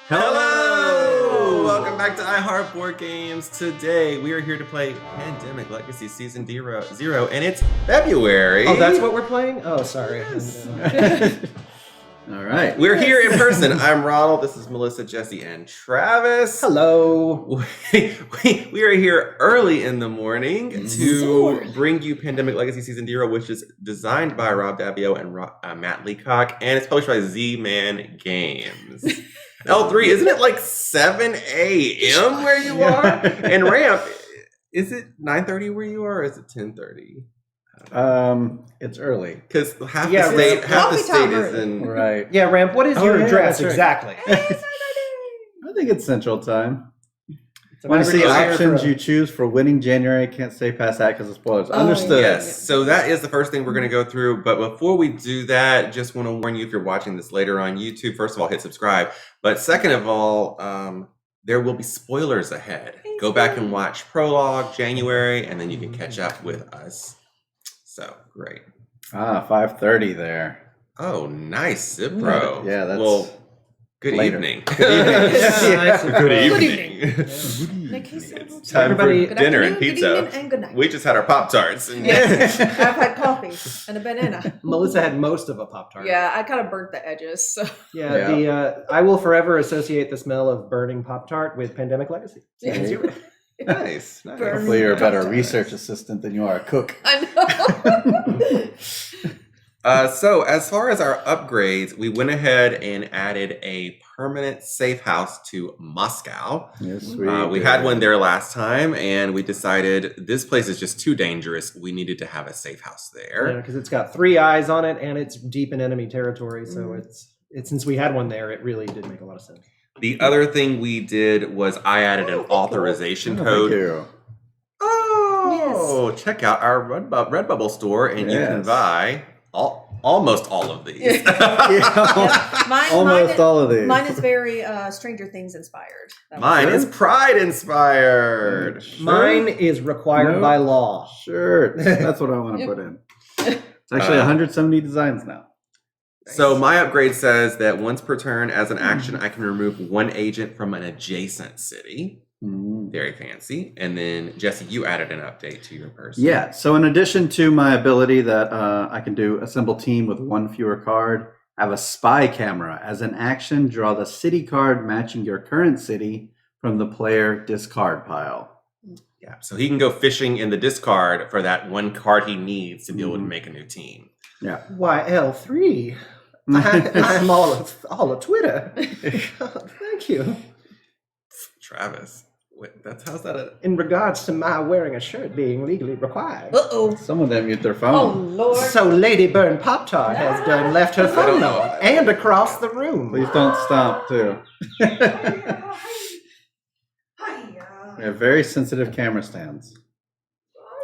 Hello! Welcome back to iHeart Board Games. Today we are here to play Pandemic Legacy Season 0, and it's February. Oh, that's what we're playing? Oh, sorry. Yes. All right. We're here in person. I'm Ronald. This is Melissa, Jesse, and Travis. Hello. We are here early in the morning to bring you Pandemic Legacy Season 0, which is designed by Rob Dabbio and Matt Leacock, and it's published by Z-Man Games. L3, isn't it like 7 a.m. where you are? And Ramp, is it 9:30 where you are, or is it 10:30? It's early. Because half the state is in... Right. Yeah, Ramp, what is your address exactly? I think it's Central Time. Want to see options you choose for winning January? Can't stay past that because of spoilers. Understood. Yes. So that is the first thing we're going to go through. But before we do that, just want to warn you, if you're watching this later on YouTube, first of all, hit subscribe. But second of all, there will be spoilers ahead. Go back and watch Prologue, January, and then you can catch up with us. So, great. 5:30 there. Oh, nice, Zipro. Yeah, that's... Well, good later. evening. Good evening. It's time for dinner and pizza. Good evening and good night. We just had our Pop-Tarts. And Yes, I've had coffee and a banana. Melissa had most of a Pop-Tart. Yeah, I kind of burnt the edges. So. Yeah. I will forever associate the smell of burning Pop-Tart with Pandemic Legacy. Nice. Hopefully you're a better research assistant than you are a cook. I know. So as far as our upgrades, we went ahead and added a permanent safe house to Moscow. Yes, we had one there last time, and we decided this place is just too dangerous. We needed to have a safe house there. Yeah, because it's got 3 eyes on it, and it's deep in enemy territory. So it's since we had one there, it really did make a lot of sense. The other thing we did was I added an authorization code. Thank you. Oh, yes. Check out our Redbubble store, and you can buy almost all of these. Almost all of these. Mine is very Stranger Things inspired. Mine is Pride inspired. Sure. Mine is required by law. Sure. That's what I want to put in. It's actually 170 designs now. So my upgrade says that once per turn, as an action, I can remove 1 agent from an adjacent city. Very fancy. And then, Jesse, you added an update to your person. Yeah. So in addition to my ability that I can do assemble team with 1 fewer card, I have a spy camera. As an action, draw the city card matching your current city from the player discard pile. Yeah. So he can go fishing in the discard for that 1 card he needs to be able to make a new team. Yeah. Why, L3? I'm all of Twitter. Thank you. Travis, how's that? In regards to my wearing a shirt being legally required. Some of them mute their phone. Oh, Lord. So Lady Burn Pop-Tart has done left her phone on and across the room. Please don't stomp, too. We have very sensitive camera stands.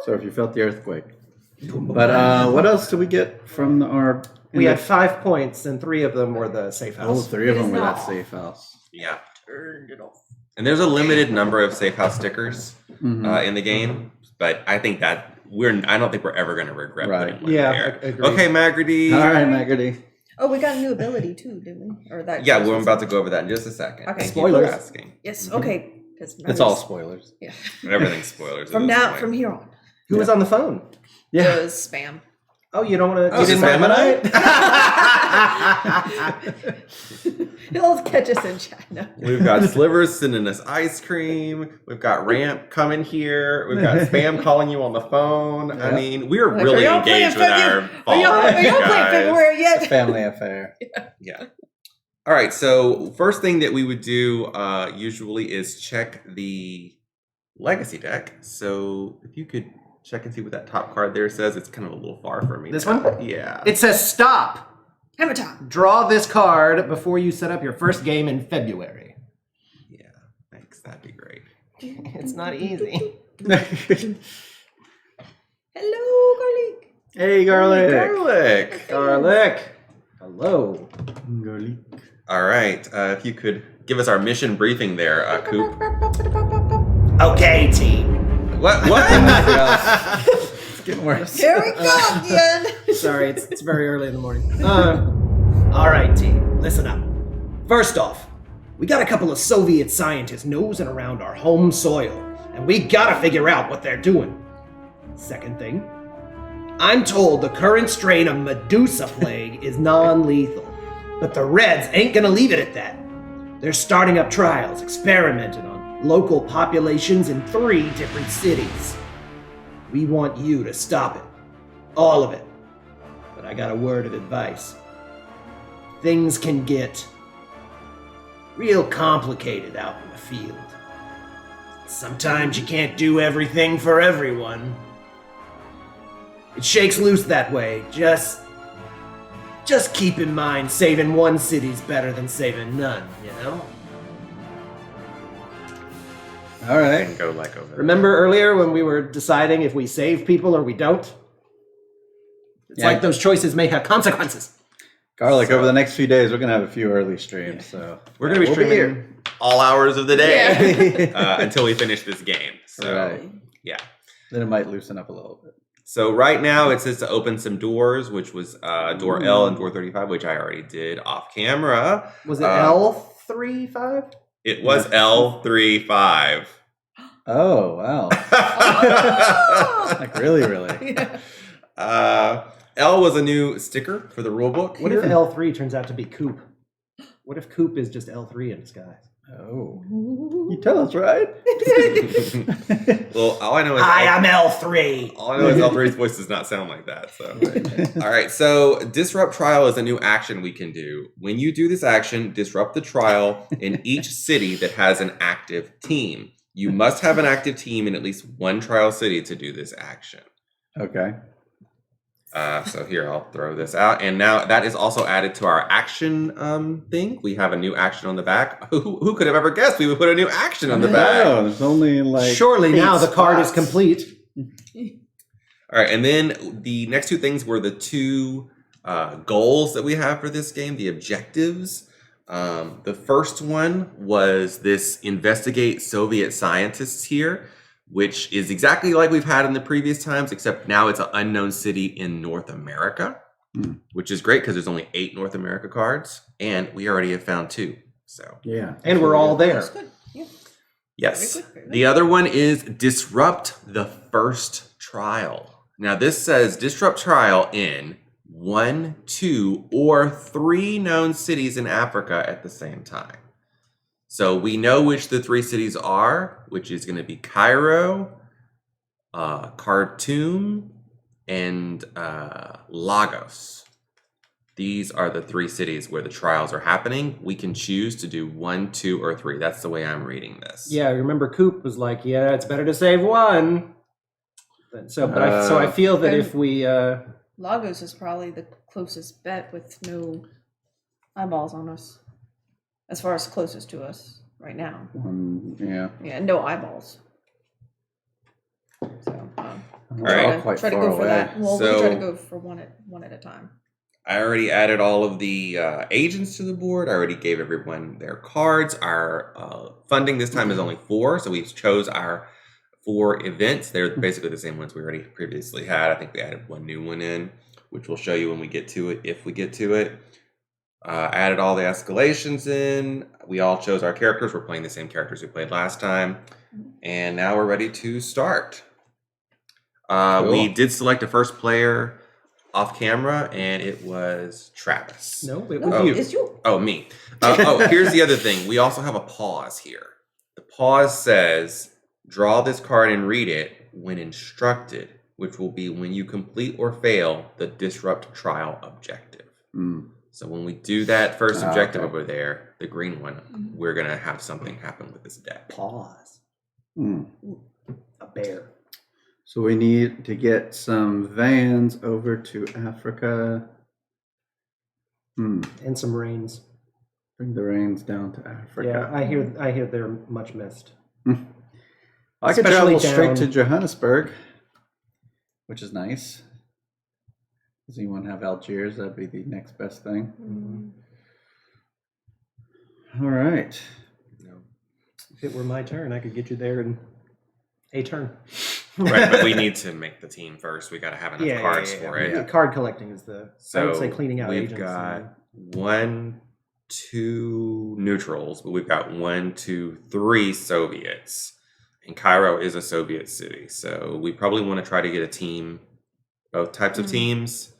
So if you felt the earthquake. But what else do we get from our... We had 5 points, and 3 of them were the safe house. Oh, 3 of them were that safe house. Yeah. Turned it off. And there's a limited number of safe house stickers in the game, but I think that I don't think we're ever going to regret putting one there. Agreed. Okay, Magrity. All right, Magrity. Oh, we got a new ability too, didn't we? Or that? Yeah, we're about to go over that in just a second. Okay. Thank you for Spoilers. asking. Yes. Okay. It's all spoilers. Yeah. Everything's spoilers. From here on. Who was on the phone? It was spam. Oh, you don't want to... You didn't Spamonite? He'll catch us in China. We've got Slivers sending us ice cream. We've got Ramp coming here. We've got Spam calling you on the phone. Yeah. I mean, we're really engaged with our Are y'all playing February yet? It's a family affair. Yeah. All right. So first thing that we would do usually is check the legacy deck. So if you could check and see what that top card there says. It's kind of a little far for me. This one? Yeah. It says stop. Hammer time. Draw this card before you set up your first game in February. Yeah, thanks. That'd be great. It's not easy. Hello, Garlic. Hey, Garlic. Garlic. Hello. Garlic. All right. If you could give us our mission briefing there, Coop. Okay, team. What? It's getting worse. Here we go again. Sorry, it's very early in the morning. All right, team, listen up. First off, We got a couple of Soviet scientists nosing around our home soil, and we gotta figure out what they're doing. Second thing, I'm told the current strain of Medusa plague is non-lethal, but the Reds ain't gonna leave it at that. They're starting up trials, experimenting on local populations in 3 different cities. We want you to stop it. All of it. But I got a word of advice. Things can get real complicated out in the field. Sometimes you can't do everything for everyone. It shakes loose that way. Just keep in mind saving one city's better than saving none, you know? All right. And go like over there. Remember earlier when we were deciding if we save people or we don't? It's Yeah. like those choices may have consequences. Garlic, over the next few days, we're going to have a few early streams. So We're going to be we'll streaming here. all hours of the day Yeah. until we finish this game. So, Right. yeah. Then it might loosen up a little bit. So right now it says to open some doors, which was door L and door 35, which I already did off camera. Was it L35? It was L35. Oh, wow. Like, really? L was a new sticker for the rulebook. What if L3 turns out to be Coop? What if Coop is just L3 in disguise? Oh. You tell us, right? Well, all I know is Hi, I'm L3. all I know is L3's voice does not sound like that. So, all right. So, disrupt trial is a new action we can do. When you do this action, disrupt the trial in each city that has an active team. You must have an active team in at least one trial city to do this action. Okay. So here, I'll throw this out. And now that is also added to our action thing. We have a new action on the back. Who could have ever guessed we would put a new action on the back? No, there's only like. Surely 8 now the card is spots. complete. All right, and then the next 2 things were the 2 goals that we have for this game, the objectives. The first one was this investigate Soviet scientists here, which is exactly like we've had in the previous times, except now it's an unknown city in North America, which is great because there's only 8 North America cards, and we already have found 2. So Yeah. And we're all there. That's good. Yeah. yes, Very good, very good. the other one is disrupt the first trial. Now this says disrupt trial in 1, 2, or 3 known cities in Africa at the same time. So we know which the 3 cities are, which is going to be Cairo, Khartoum, and Lagos. These are the 3 cities where the trials are happening. We can choose to do 1, 2, or 3. That's the way I'm reading this. Yeah, remember Coop was like, yeah, it's better to save one. So I feel that if we Lagos is probably the closest bet with no eyeballs on us. As far as closest to us right now. Yeah. Yeah, no eyeballs. So, We're all quite try to far go for away. that. Well, So- we try to go for one at a time. I already added all of the agents to the board. I already gave everyone their cards. Our funding this time is only 4, so we chose our 4 events. They're basically the same ones we already previously had. I think we added 1 new one in, which we'll show you when we get to it, if we get to it. Added all the escalations in. We all chose our characters. We're playing the same characters we played last time. And now we're ready to start. Cool. We did select a first player off camera, and it was Travis. no, it No, was you. it's you. Oh, me. Here's the other thing. We also have a pause here. The pause says, draw this card and read it when instructed, which will be when you complete or fail the disrupt trial objective. So when we do that first objective okay. over there, the green one, we're going to have something happen with this deck. Pause. Hmm. A bear. So we need to get some vans over to Africa. And some rains. Bring the rains down to Africa. Yeah, I hear they're much missed. I could Especially travel straight to down- Johannesburg, which is nice. Does anyone have Algiers? That'd be the next best thing. All right. If it were my turn, I could get you there in a turn. Right, but we need to make the team first. We got to have enough cards for it. The card collecting is I would say cleaning out we've agents. got 1, 2 neutrals, but we've got 1, 2, 3 Soviets. And Cairo is a Soviet city, so we probably want to try to get a team, both types of teams,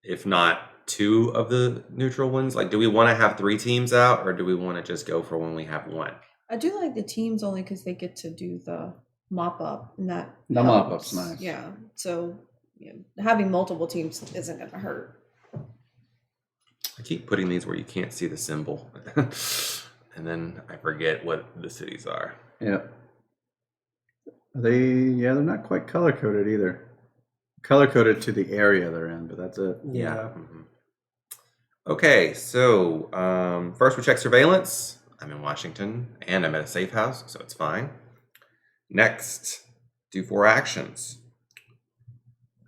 if not 2 of the neutral ones. Like, do we want to have 3 teams out, or do we want to just go for when we have 1? I do like the teams only because they get to do the mop up, and that The mop helps. up's nice. Yeah, so having multiple teams isn't going to hurt. I keep putting these where you can't see the symbol, and then I forget what the cities are. Yep. They're not quite color coded either. Color coded to the area they're in, but that's it. Yeah. Okay, so first we check surveillance. I'm in Washington, and I'm at a safe house, so it's fine. Next, do 4 actions.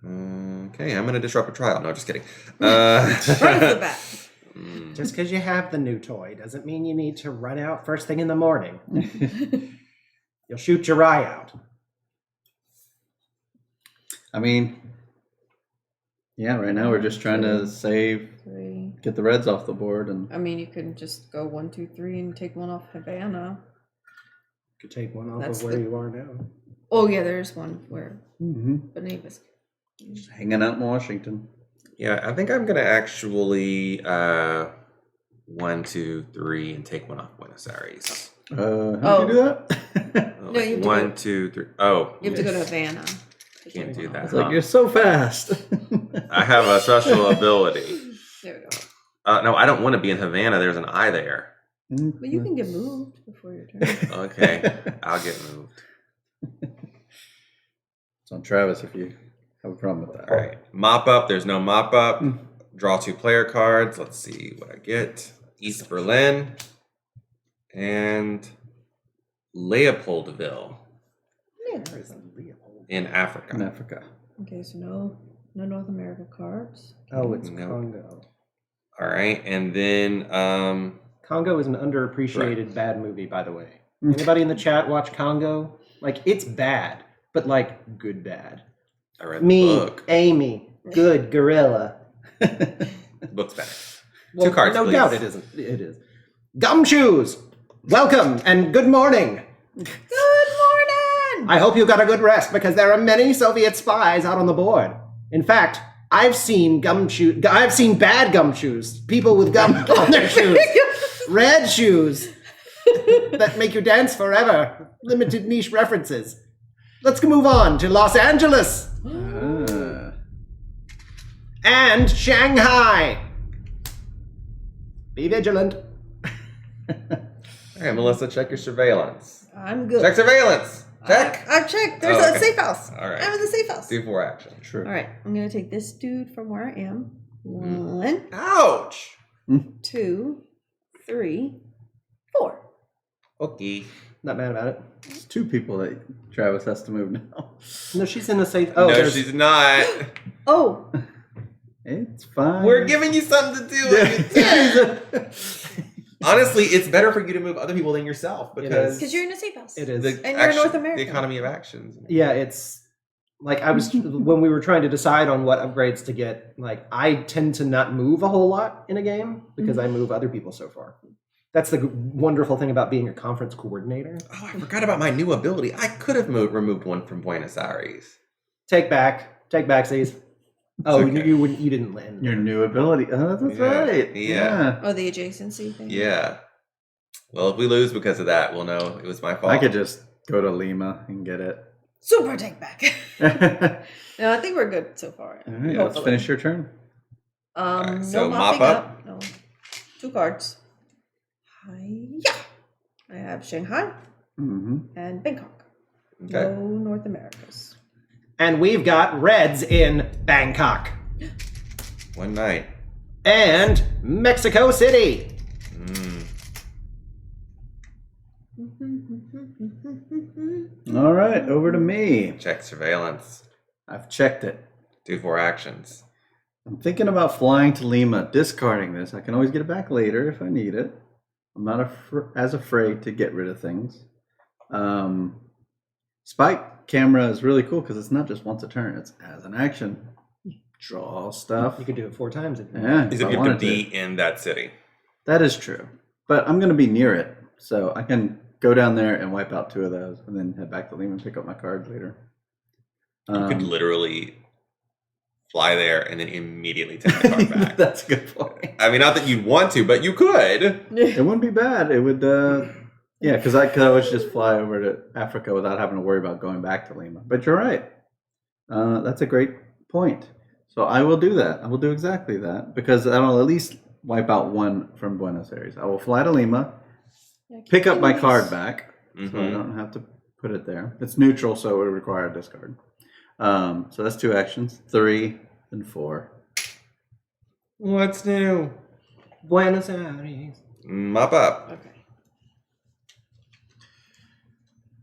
Okay, I'm going to disrupt a trial. No, just kidding. Right off the bat. Just because you have the new toy doesn't mean you need to run out first thing in the morning. You'll shoot your eye out. I mean, yeah, right now we're just trying to save, 3. get the Reds off the board. And I mean, you could just go 1, 2, 3 and take one off Havana. Could take one off That's of where the- you are now. Oh yeah, there's one where Benevis. Just hanging out in Washington. Yeah, I think I'm going to actually 1, 2, 3, and take one off Buenos Aires. How do you do that? No, you have to 1, go- 2, 3. Oh, You have to go to Havana. can't do that. It's like, huh? you're so fast. I have a special ability. There we go. No, I don't want to be in Havana. There's an I there. But you can get moved before your turn. Okay, I'll get moved. It's on Travis if you have a problem with that. All right, mop up. There's no mop up. Draw 2 player cards. Let's see what I get. East Berlin and Leopoldville in Africa. In Africa. Okay, so no North America cards. Oh, it's No. Congo. All right, and then Congo is an underappreciated bad movie, by the way. Anybody in the chat watch Congo? Like, it's bad, but like good bad. I read Me, the book. Amy, good gorilla. Book's better. Well, 2 cards, no please. doubt it isn't. It is. Gumshoes, welcome and good morning. Good morning! I hope you got a good rest because there are many Soviet spies out on the board. In fact, I've seen bad gumshoes. People with gum on their shoes. Red shoes that make you dance forever. Limited niche references. Let's move on to Los Angeles and Shanghai. Be vigilant. All right, Melissa, check your surveillance. I'm good. Check surveillance. Check. I've checked. There's Oh, okay. a safe house. All right. I'm in the safe house. Do 4 actions. True. All right, I'm gonna take this dude from where I am. 1, Ouch. 2, 3, 4. Okay. Not mad about it. It's 2 people that Travis has to move now. No, she's in the safe. Oh, no, there's- she's not. Oh, It's fine. We're giving you something to do. Honestly, it's better for you to move other people than yourself because because you're in a safe house. It is. the And you're in North America. The economy of actions. Yeah, it's like I was when we were trying to decide on what upgrades to get. Like I tend to not move a whole lot in a game because I move other people so far. That's the wonderful thing about being a conference coordinator. Oh, I forgot about my new ability. I could have removed one from Buenos Aires. Take backsies. Oh, okay. you didn't land. Your new ability. Oh, that's Yeah. right. Yeah. Oh, the adjacency thing. Yeah. Well, if we lose because of that, we'll know it was my fault. I could just go to Lima and get it. Super take back. All No, I think we're good so far. right, let's finish your turn. right, so no mop mopping up. No. 2 cards. Hi-ya. I have Shanghai and Bangkok. Okay. No North Americas. And we've got Reds in Bangkok One night. and Mexico City. All right, over to me. Check surveillance. I've checked it. Do 4 actions. I'm thinking about flying to Lima, discarding this. I can always get it back later if I need it. I'm not as afraid to get rid of things. Spike camera is really cool because it's not just once a turn. It's as an action. Draw stuff. You could do it 4 times if you Yeah. Is if if I you have to wanted be in that city. That is true. But I'm going to be near it, so I can go down there and wipe out 2 of those and then head back to Lima and pick up my card later. You could literally fly there and then immediately take the card back. That's a good point. I mean, not that you'd want to, but you could. It wouldn't be bad. It would, yeah, because I could always just fly over to Africa without having to worry about going back to Lima. But you're right. That's a great point. So I will do that. I will do exactly that because I'll at least wipe out 1 from Buenos Aires. I will fly to Lima, pick up my card back, so I don't have to put it there. It's neutral, so it would require a discard. So that's 2 actions, 3 and 4. What's new? Buenos Aires. Mop up. Okay.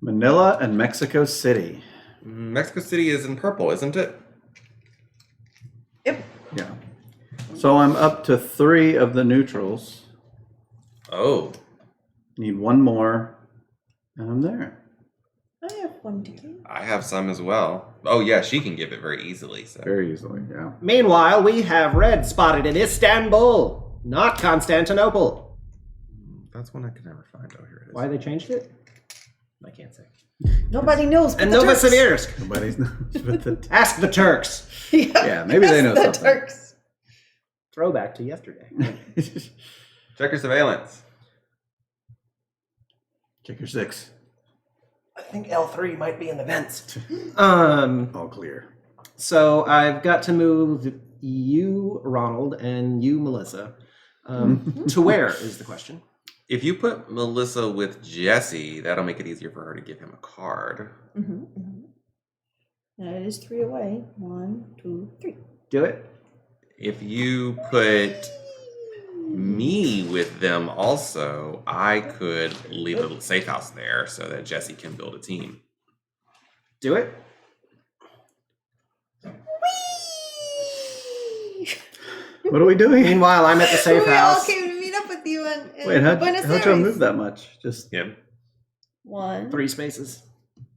Manila and Mexico City. Mexico City is in purple, isn't it? Yep. Yeah. So I'm up to 3 of the neutrals. Oh. Need 1 more, and I'm there. I have 1 too. I have some as well. Oh, yeah, she can give it very easily. So. Very easily, yeah. Meanwhile, we have red spotted in Istanbul, not Constantinople. That's one I could never find. Oh, here it is. Why they changed it? I can't say. Nobody knows. But And the Turks. Novosibirsk. Nobody's knows but the Ask the Turks. Yeah, maybe they know the something. Turks. Throwback to yesterday. Check your surveillance. Check your 6. I think L3 might be in the vents. All clear. So I've got to move you, Ronald, and you, Melissa. To where is the question? If you put Melissa with Jesse, that'll make it easier for her to give him a card. Now it is 3 away. 1, 2, 3. Do it. If you put me with them also, I could leave a safe house there so that Jesse can build a team. Do it. What are we doing? Meanwhile, I'm at the safe We all house. came to meet up with you in Wait, Buenos how'd y'all Aires. move that much? Just 1, 3 spaces.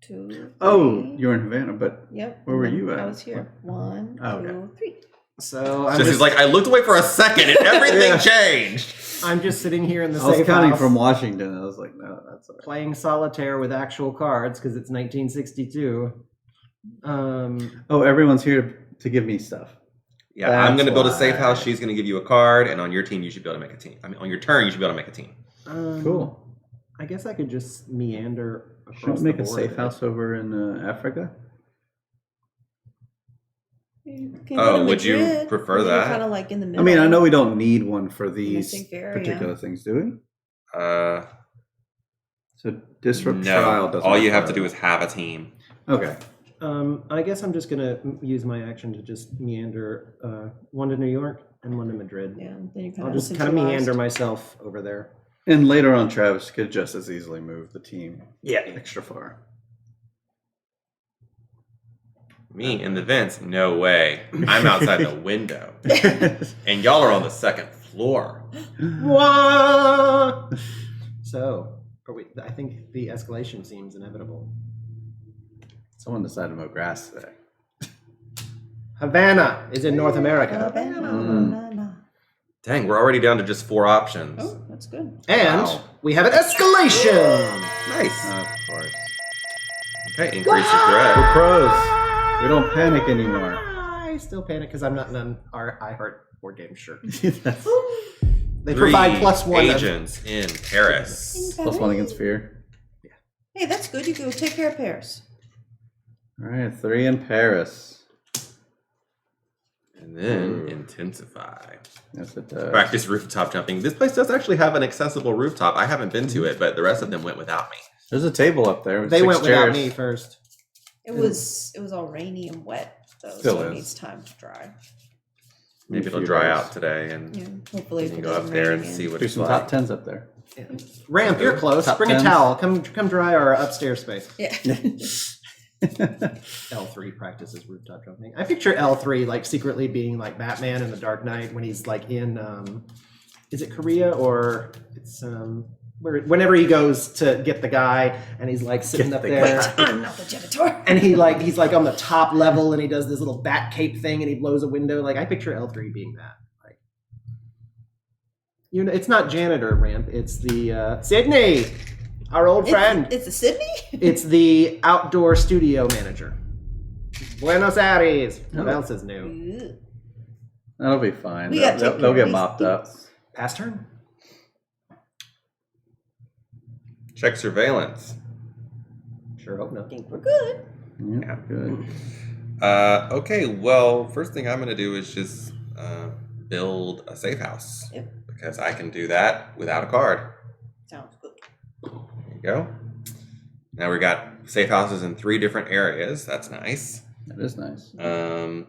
2. Oh, 3. you were in Havana, but Yep. where were and you then at? I was here. 1, Oh, 2, okay. 3. So I'm Jesse's just, like, I looked away for a second and everything Yeah. changed. I'm just sitting here in the I was safe counting house from Washington. I was like, no, that's all right. playing solitaire with actual cards because it's 1962. Oh, everyone's here to give me stuff. Yeah, I'm going to build a safe why. house. She's going to give you a card, and on your team, you should be able to make a team. I mean, on your turn, you should be able to make a team. Cool. I guess I could just meander across Should we make the a board safe bit. house over in Africa? You can Oh, go to would you Madrid, prefer where you're that? kind of like in the middle. I mean, I know we don't need one for these safe area. particular things, do we? So disrupt trial No. doesn't. All you have to require do is have a team. that. Okay. I guess I'm just gonna use my action to just meander 1 to New York and 1 to Madrid. Yeah, then you kind I'll of just kind of meander myself over there. And later on, Travis could just as easily move the team Yeah. extra far. Me in the vents? No way. I'm outside the window. And y'all are on the 2nd floor. Wah! So, I think the escalation seems inevitable. Someone decided to mow grass today. Havana is in North America. Dang, we're already down to just 4 options. Oh, that's good. And Wow. we have an escalation! Nice. Of course. Okay, increase your We're threat. pros. We don't panic anymore. I still panic because I'm not an iHeart board game shirt. That's They 3 provide +1 of- agents in Paris. +1 against fear. Hey, that's good. You go take care of Paris. All right, 3 in Paris. And then intensify. Yes, it does. Practice rooftop jumping. This place does actually have an accessible rooftop. I haven't been to it, but the rest of them went without me. There's a table up there. With They 6 went without chairs. me first. It was all rainy and wet though, Still so it is. needs time to dry. Maybe it'll few dry days. out today, and Yeah, hopefully you if can it go up doesn't there rain and again. see what Do it's some like. top 10s up there. Yeah. Ramp, you're close. Top Bring 10s. a towel. Come dry our upstairs space. Yeah. L3 practices rooftop jumping. I picture L3 like secretly being like Batman in the Dark Knight when he's like in is it Korea or it's whenever he goes to get the guy and he's like sitting up there I'm not the janitor. and he's like on the top level and he does this little bat cape thing and he blows a window. Like I picture L3 being that. Like You know, it's not janitor ramp. It's the Sydney, our old friend. It's a Sydney? It's the outdoor studio manager. Buenos Aires. What else is new? Ew. That'll be fine. We gotta take care They'll of get these mopped up. things. Pass turn. Check surveillance. Sure hope I not. think we're good. Yeah, good. Okay, well, first thing I'm going to do is just build a safe house. Yep. Because I can do that without a card. Sounds good. There you go. Now we got safe houses in 3 different areas. That's nice. That is nice. Um,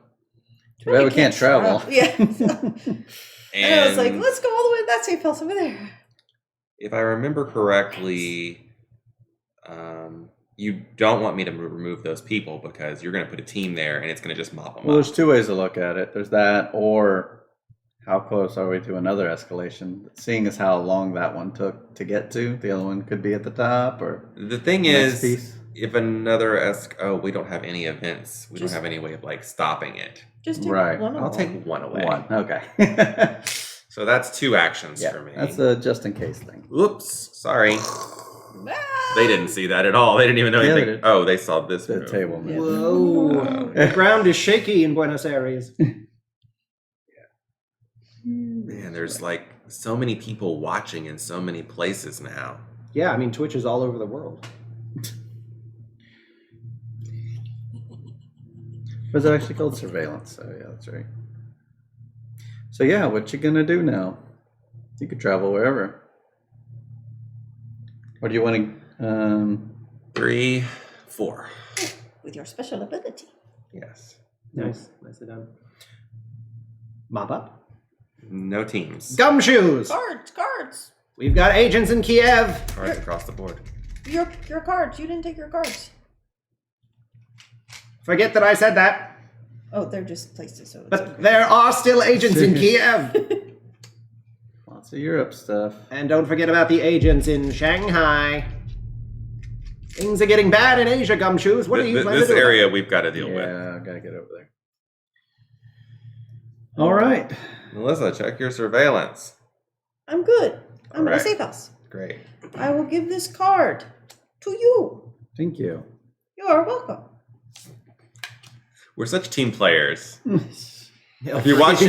Too bad we can't travel. Yeah. And I was like, and let's go all the way to that safe house over there. if I remember correctly, you don't want me to remove those people because you're going to put a team there and it's going to just mop them Well, up. there's 2 ways to look at it. There's that, or how close are we to another escalation? Seeing as how long that one took to get to, the other one could be at the top, or The thing next is, piece. if another we don't have any events. We don't have any way of like stopping it. Just take Right. one of I'll them. take one away. One. Okay. So that's 2 actions Yeah, for me. that's a just in case thing. Oops, sorry. Ah! They didn't see that at all. They didn't even know Yeah, they anything. did. Oh, they saw this The move. table. Yeah. Whoa. The ground is shaky in Buenos Aires. Man, there's like so many people watching in so many places now. Yeah, I mean, Twitch is all over the world. Was it actually called surveillance? Oh yeah, that's right. So yeah, what you gonna do now? You could travel wherever. What do you want to? 3, 4. With your special ability. Yes. Nice. Nicely done. Mop up. No teams. Gumshoes! Cards. We've got agents in Kiev. Cards across the board. Your cards. You didn't take your cards. Forget that I said that. Oh, they're just places, so it's But okay. there are still agents in Kiev. Lots of Europe stuff. And don't forget about the agents in Shanghai. Things are getting bad in Asia, Gumshoes. What are you planning This to do? area we've got to deal with. Yeah, I gotta get over there. All right. Melissa, check your surveillance. I'm good. I'm in a Alright. safe house. Great. I will give this card to you. Thank you. You are welcome. We're such team players. No, If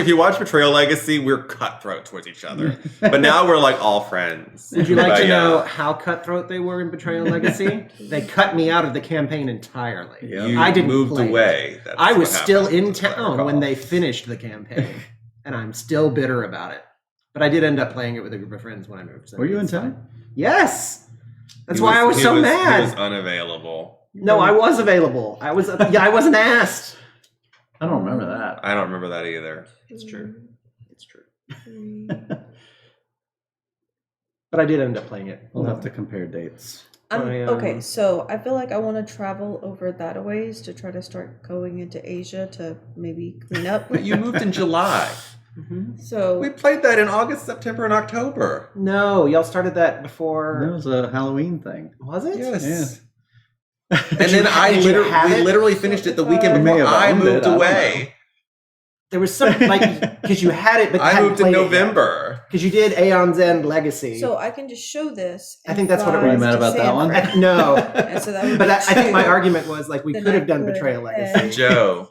you watch Betrayal Legacy, we're cutthroat towards each other. But now we're like all friends. Would you like But, to yeah. know how cutthroat they were in Betrayal Legacy? They cut me out of the campaign entirely. Yeah. You I didn't moved play it. away. That's I was what still happened, in as I town recall. when they finished the campaign, and I'm still bitter about it. But I did end up playing it with a group of friends when I moved. So Were you in it's fine. town? Yes. That's He why I was he so He mad. was unavailable. No, I was available. I wasn't asked. I don't remember that. I don't remember that either. It's true. It's true. 3. But I did end up playing it. We'll have to compare dates. Okay, so I feel like I want to travel over that a ways to try to start going into Asia to maybe clean up. But you moved in July. So We played that in August, September, and October. No, y'all started that That before. was a Halloween thing. Was it? Yes. Yeah. And then Did you have we it? literally finished it the weekend You may before have I owned it, moved I don't away. There was some because you had it, but I moved in November. because you did Aeon's End Legacy. So I can just show this. I think that's what it fly was. Were you mad to about that San one? Fran. No, And so that would but be I think my two. argument was like we Then could I have done could Betrayal add- Legacy. Joe.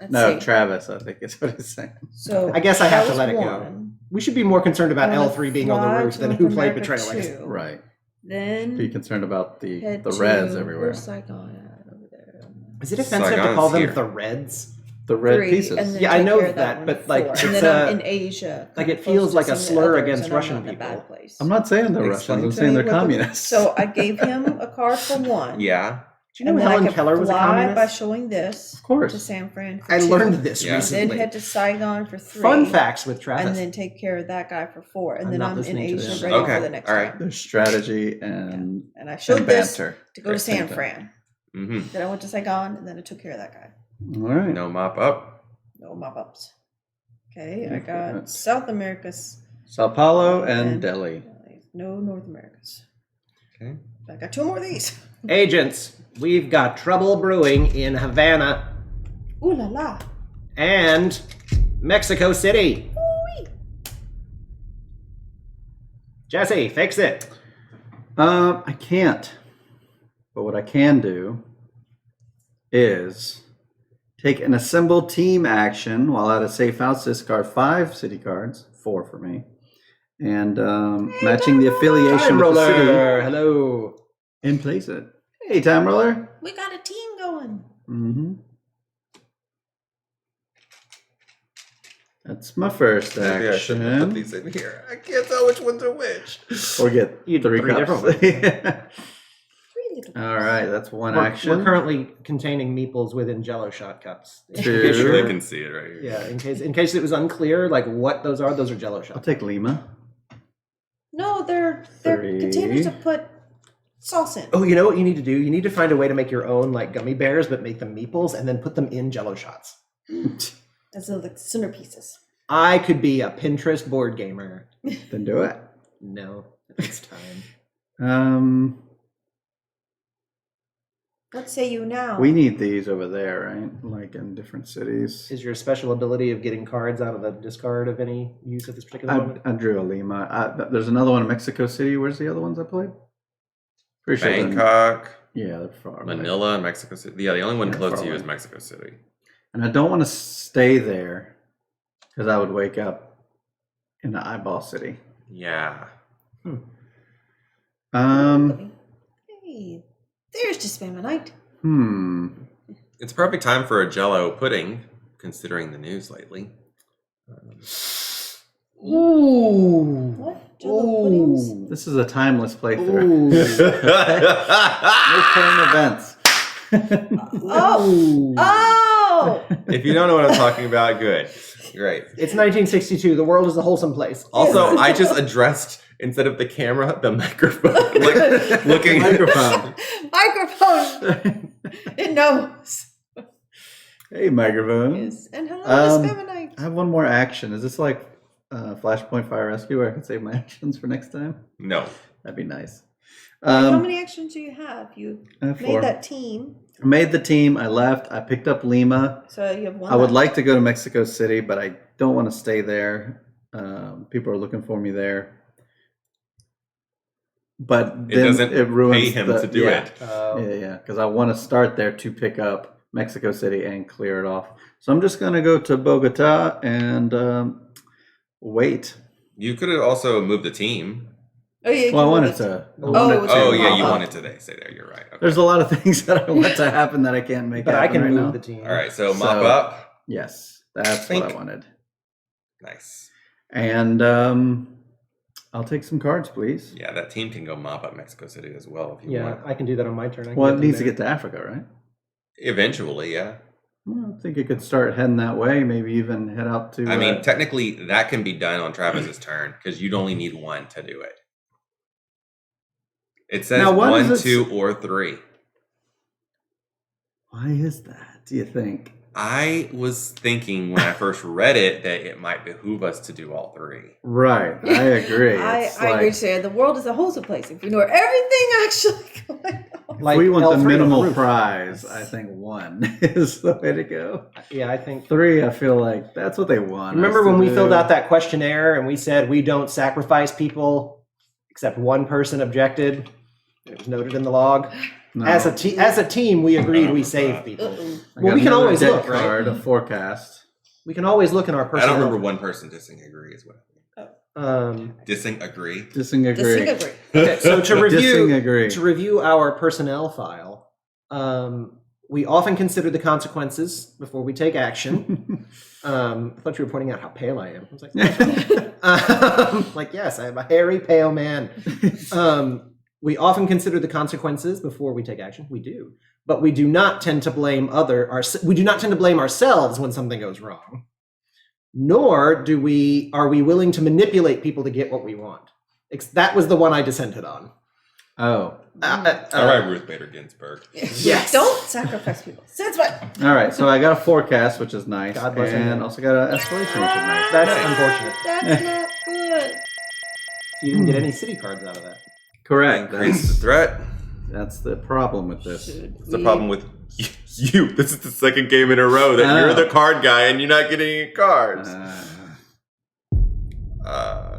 Let's No, see. Travis, I think is what he's saying. So I guess I have that to let it was go. one. We should be more concerned about I wanna L3 being on the fly roof to than North who played America Betrayal Legacy. 2. Right. Then Be concerned about the head res to- everywhere. Where's Saigon at over there? Is it offensive to Saigon's call them here. the Reds? The red 3, pieces. and then Yeah, I take know care of that, one but, at like, 4. it's, and then I'm in Asia. like, kinda it feels close like to a some of the slur others, against and I'm Russian not in a people. bad place. I'm not saying they're Explain Russians. I'm to saying me they're what the- communists. So I gave him a card for one. Yeah. Do you know and then Helen I could Keller was a fly communist? by showing this Of course. to San Fran for I 2. learned this Yeah. Then recently. head to Saigon for 3. Fun facts with Travis. And then take care of that guy for 4. And I'm then not I'm in listening to Asia this. ready Okay, for the next all right. one. There's strategy and, And I showed and this banter. to go to at the same San time. Fran. Mm-hmm. Then I went to Saigon, and then I took care of that guy. All right. No mop up. No mop-ups. Okay, I Okay, got that's- South America's. Sao Paulo and Delhi. No North America's. Okay. I got 2 more of these. Agents, we've got trouble brewing in Havana Ooh la la. and Mexico City. Ooh-wee. Jesse, fix it. I can't. But what I can do is take an assemble team action while at a safe house, discard 5 city cards, 4 for me, and matching the affiliation Time with the city, roller. Hello. and place it. Hey, time roller. We got a team going. Mm-hmm. That's my first Maybe I should have put action. these in here. I can't tell which ones are which. Or get You did 3 three cups. different All right, that's one We're action. currently containing meeples within Jello shot cups. Two. They can see it right here. Yeah, in case it was unclear, like what those are Jello I'll shots. take Lima. No, they're 3. containers to put sauce in. Oh, you know what you need to do? You need to find a way to make your own like gummy bears, but make them meeples and then put them in Jello shots. As the centerpieces. I could be a Pinterest board gamer. Then do it. No, it's time. What say you now? We need these over there, right? Like in different cities. Is your special ability of getting cards out of the discard of any use at this particular moment? I drew a Lima. There's another one in Mexico City. Where's the other ones I played? Pretty sure they're in- Bangkok, Yeah, they're far away. Manila, and Mexico City. Yeah, the only one Yeah, close far to you away. is Mexico City. And I don't want to stay there because I would wake up in the eyeball city. Yeah. Hey, there's just Spamonite. It's a perfect time for a Jello pudding, considering the news lately. Ooh. What? Jello puddings? This is a timeless playthrough. Ooh. No current events. Oh! Oh! If you don't know what I'm talking about, good. Great. It's 1962. The world is a wholesome place. Also, I just addressed, instead of the camera, the microphone. Like, looking Microphone. Microphone! It knows. Hey, microphone. Yes. And hello, I Spamonite. have one more action. Is this like Flashpoint Fire Rescue where I can save my actions for next time? No. That'd be nice. How many actions do you have? You I have made 4. that team, I made the team. I left. I picked up Lima. so you have one. I would left. like to go to Mexico City, but I don't want to stay there. People are looking for me there. But It then doesn't it ruins pay him the- to do yeah. it. Yeah, because I want to start there to pick up Mexico City and clear it off. So I'm just going to go to Bogota and wait. You could have also moved the team. Oh yeah. Well, I you wanted moved to. it. I wanted it's to- Oh, yeah, you Uh-huh. wanted to stay there. You're right. Okay. There's a lot of things that I want to happen that I can't make But I happen can right move now. the team. All right, so mop So- up. Yes, that's Think. what I wanted. Nice. And I'll take some cards, please. Yeah, that team can go mop up Mexico City as well if you Yeah, want. I can do that on my turn. I can Well, it them needs to there. get to Africa, right? Eventually, yeah. Well, I think it could start heading that way. Maybe even head out to. I mean, technically, that can be done on Travis's turn because you'd only need 1 to do it. It says Now, what 1, is it- 2, or 3. why is that? Do you think? I was thinking when I first read it that it might behoove us to do all 3. Right, I agree. I It's agree, like, Sarah. The world is a wholesome place. If you know everything actually going on. if we want L3 the on minimal roof. prize, I think 1 is the way to go. Yeah, I think. 3, I feel like that's what they want. Remember us to when we do. filled out that questionnaire and we said we don't sacrifice people, except one person objected? It was noted in the log. No. As a team, we agreed we save people. Uh-oh. I Well, got we can another always deck look, right? card, a forecast. We can always look in our I personnel. don't remember one person dissing agree as well. Dissing agree. Disagree. Disagree. Okay, so to Disagree. review our personnel file, we often consider the consequences before we take action. I thought you were pointing out how pale I am. I was like, like yes, I am a hairy, pale man. We often consider the consequences before we take action. We do, but we do not tend to blame we do not tend to blame ourselves when something goes wrong. Nor are we willing to manipulate people to get what we want. That was the one I dissented on. Oh. All right, Ruth Bader Ginsburg. Yes. Don't sacrifice people. Since what? All right, so I got a forecast, which is nice. God bless and you. also got an escalation, which is nice. That's Nice. unfortunate. That's not good. You didn't get any city cards out of that. Correct. Increase the threat. That's the problem with this. It's the problem with you. This is the second game in a row that you're the card guy and you're not getting any cards.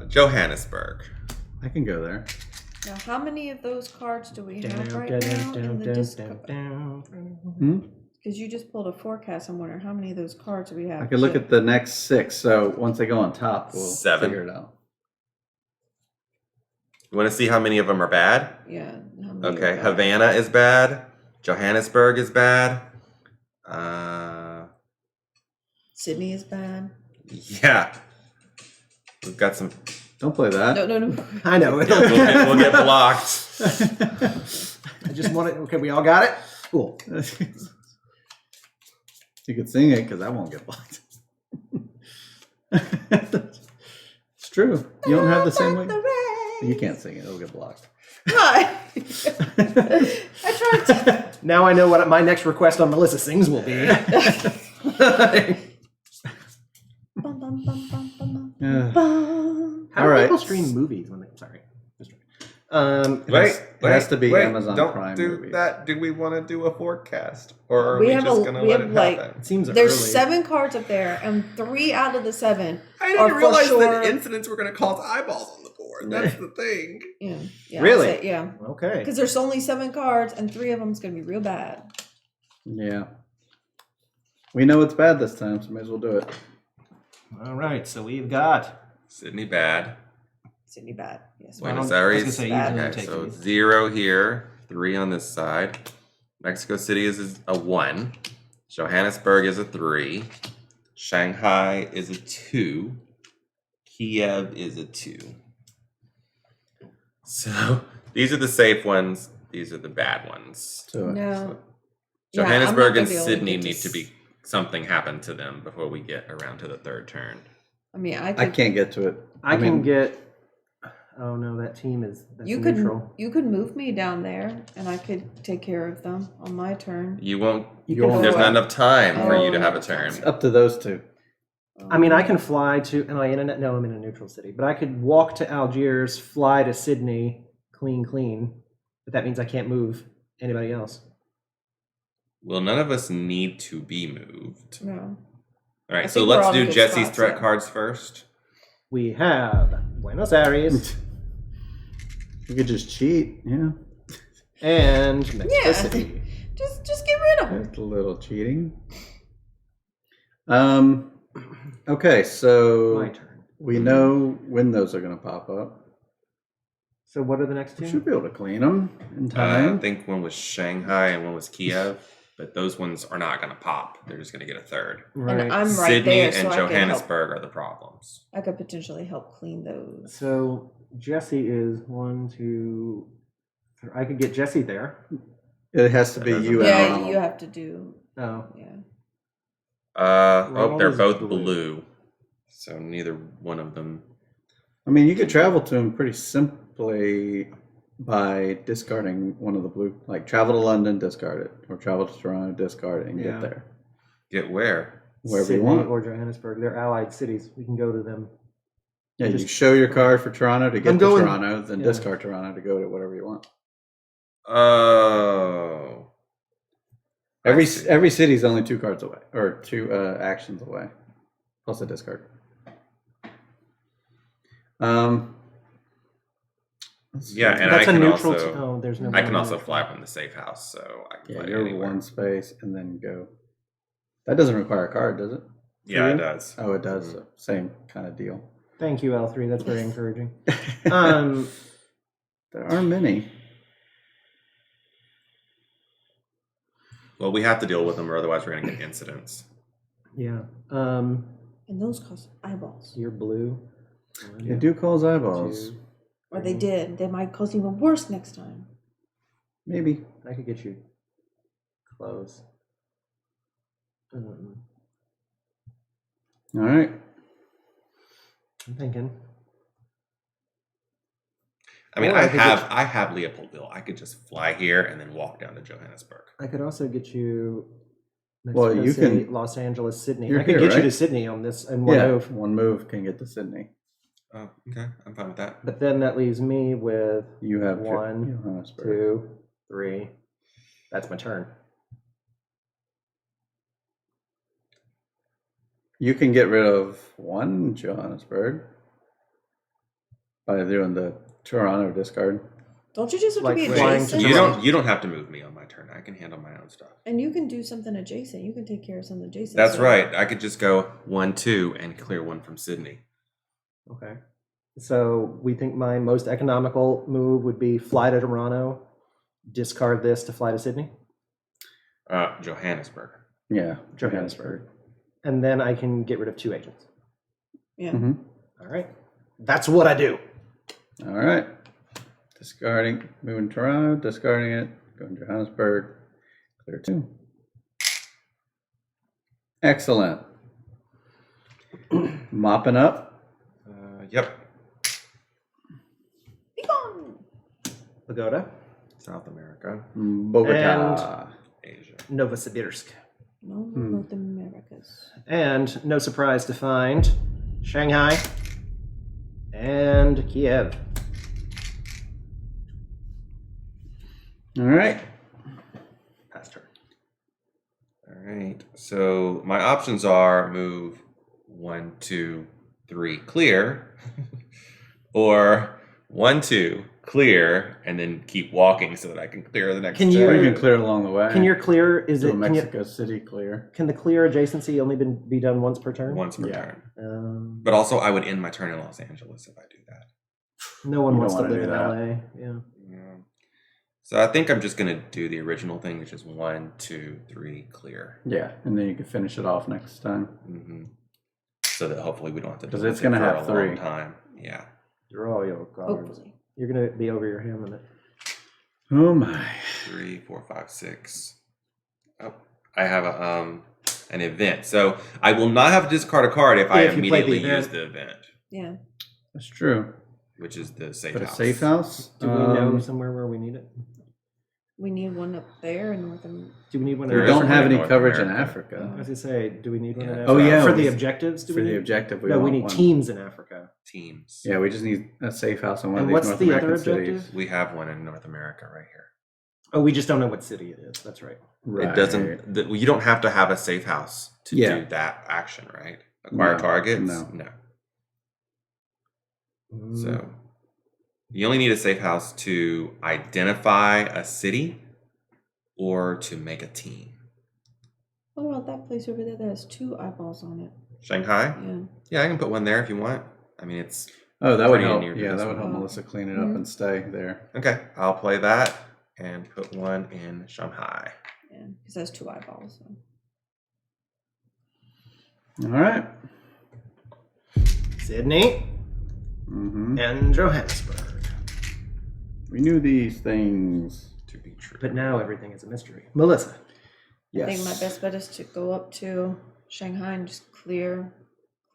Johannesburg. I can go there. Now, how many of those cards do we have right now in the disco? Because you just pulled a forecast. I'm wondering how many of those cards do we have? I could look at the next 6. So once they go on top, we'll 7. figure it out. You want to see how many of them are bad? Yeah. How many Okay, are bad? Havana is bad. Johannesburg is bad. Sydney is bad. Yeah. We've got some. Don't play that. No. I know. Yeah, we'll get blocked. I just want it. Okay, we all got it? Cool. You could sing it because I won't get blocked. It's true. You don't have the same way. You can't sing it. It'll get blocked. Hi. I tried to. Now I know what my next request on Melissa Sings will be. Bum, bum, bum, bum, bum, Yeah. bum. How All do right. people stream movies when they? Sorry. Wait, It has to be Amazon don't Prime do movies. that. Do we want to do a forecast, or are We we have just a- gonna we let have, it like- happen? It seems There's early. 7 cards up there, and 3 out of the 7 I are didn't for realize sure. that incidents were going to cause eyeballs on the board. That's the thing. Yeah. Really? I'll say- yeah. Okay. Because there's only 7 cards, and 3 of them's gonna be real bad. Yeah. We know it's bad this time, so may as well do it. All right. So we've got. Sydney bad. Sydney bad. Yes. Well, Buenos I was Aires. gonna say, Bad. usually Okay, take so these. 0 here, 3 on this side. Mexico City is a 1. Johannesburg is a 3. Shanghai is a 2. Kiev is a 2. So these are the safe ones. These are the bad ones. Do it. No. Yeah, I'm not Johannesburg gonna and be able to Sydney get need to to be something happen to them before we get around to the 3rd turn. I mean, I I could. can't get to it. I mean, can get. Oh no, that team is. That's You neutral. could move me down there, and I could take care of them on my turn. You won't. You won't- There's not enough time for you to Oh, have a no. turn. It's up to those 2. I mean, I can fly to. Am I in a? No, I'm in a neutral city. But I could walk to Algiers, fly to Sydney, clean. But that means I can't move anybody else. Well, none of us need to be moved. No. All right, I so think we're let's all in do good Jesse's spots, threat yeah. cards first. We have Buenos Aires You could just cheat. Yeah. and Mexico Yeah. City. Just get rid of them. That's a little cheating. Okay, so My turn. we know when those are going to pop up. So what are the next We two? should be able to clean them in I time. think one was Shanghai and one was Kiev, but those ones are not going to pop. They're just going to get a 3rd. Right. And I'm right Sydney there, and so I could help. Johannesburg are the problems. I could potentially help clean those. So Jesse is 1, 2. I could get Jesse there. It has to be That you and Yeah, Ronald. you have to do. Oh, Yeah. Ronald They're is both blue. blue. So neither one of them. I mean, you could travel to them pretty simply by discarding one of the blue. Like travel to London, discard it, or travel to Toronto, discard it, and Yeah. get there Get where? wherever Sydney you want. or Johannesburg. They're allied cities. We can go to them. Yeah, you just- show your card for Toronto to get I'm to going- Toronto, then yeah. discard Toronto to go to whatever you want. Oh. I Every see. city's only 2 cards away, or 2 actions away, plus a discard. Let's Yeah, see. and That's I a can neutral. also- Oh, there's no. I can also neutral. fly from the safe house, so I can Yeah, fly you're anywhere. 1 space and then go. That doesn't require a card, does it? Yeah, you? it does. Oh, it does. Same kind of deal. Thank you, L3. That's very encouraging. There are many. Well, we have to deal with them, or otherwise we're going to get incidents. Yeah. And those cost eyeballs. You're blue. They do cause eyeballs. 2. Or they did. They might cost even worse next time. Maybe. I could get you close. All right. I'm thinking. I mean, Or I I could have Leopoldville. I could just fly here and then walk down to Johannesburg. I could also get you. Well, Mexico you City, can- Los Angeles, Sydney. You're I could here, get you right? to Sydney on this in one Yeah, move. 1 move can get to Sydney. Oh, okay. I'm fine with that. But then that leaves me with You have 1, Johannesburg. 2, 3. That's my turn. You can get rid of 1 Johannesburg by doing the Toronto discard. Don't you just have Like to be flying adjacent? to You don't have to move me on my turn. I can handle my own stuff. And you can do something adjacent. You can take care of something adjacent. That's so- right. I could just go 1, 2 and clear one from Sydney. Okay. So we think my most economical move would be fly to Toronto, discard this to fly to Sydney, Johannesburg. Yeah, Johannesburg, and then I can get rid of 2 agents. Yeah. Mm-hmm. All right. That's what I do. All right. Discarding, moving Toronto, discarding it, going to Johannesburg, clear 2. Excellent. Mopping up. Yep. Be gone. Pagoda, South America. Bogota. Asia. Novosibirsk. No, North Americas. And no surprise to find Shanghai and Kiev. All right. Pass turn. All right. So my options are move 1, 2, 3, clear, or 1, 2, clear, and then keep walking so that I can clear the next Can turn. Or you- you can clear along the way. Can your clear is do it? a Can, you, Mexico City clear? can the clear adjacency only be done once per turn? Once per Yeah. turn. But also, I would end my turn in Los Angeles if I do that. No one You wants to don't wanna live in do that. LA. Yeah. Yeah. So I think I'm just gonna do the original thing, which is 1, 2, 3, clear. Yeah, and then you can finish it off next time. Mm-hmm. So that hopefully we don't have to. 'Cause do it's it gonna for have a long 3. time. Yeah. Draw your cards. Hopefully. You're gonna be over your hand limit. Oh my. 3, 4, 5, 6. Oh, I have an event. So I will not have to discard a card if I If you play the immediately event. use the event, Yeah. That's true. which is the safe But a house. safe house? Do we know somewhere where we need it? We need one up there in North America. Do we need one? There We in is don't one have in any North coverage in America. Africa. I was gonna say, do we need one? Yeah. in Oh, Africa? yeah, For we- the objectives, do For we the need? objective, No, we want need one. teams in Africa. Teams. Yeah, we just need a safe house in one And of these what's North the American other objective? cities. We have one in North America right here. Oh, we just don't know what city it is. That's right. Right. It doesn't. You don't have to have a safe house to Yeah. do that action, right? Acquire No, targets. no. So you only need a safe house to identify a city or to make a team. What about that place over there that has 2 eyeballs on it? Shanghai? Yeah. Yeah, I can put one there if you want. I mean, it's Oh, that would Pretty help. near to Yeah, this that would help one. Melissa clean it up and stay there. okay. I'll play that and put one in Shanghai. Yeah. Because it has 2 eyeballs. So. All right. Sydney Mm-hmm. and Johannesburg. We knew these things. To be true. But now everything is a mystery. Melissa. Yes. I think my best bet is to go up to Shanghai and just clear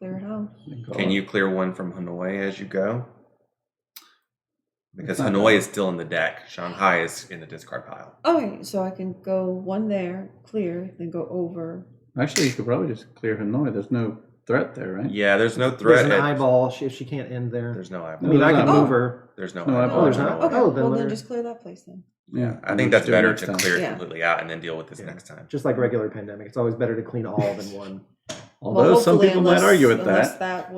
it out. Can you clear one from Hanoi as you go? Because Not Hanoi bad. is still in the deck. Shanghai is in the discard pile. Okay, so I can go one there, clear, then go over. Actually, you could probably just clear Hanoi. There's no threat there, right? Yeah, there's no There's threat. an eyeball. If she can't end there. There's no I eyeball. mean, I there's can not. move her. There's no No eyeball. eyeball. there's not? Okay, Oh, then well let then her- just clear that place then. Yeah. I think We'll that's just do it better next to time. clear it Yeah. completely out and then deal with this Yeah. next time. Just like regular pandemic. It's always better to clean all than one. Although some hopefully, people might argue with unless that.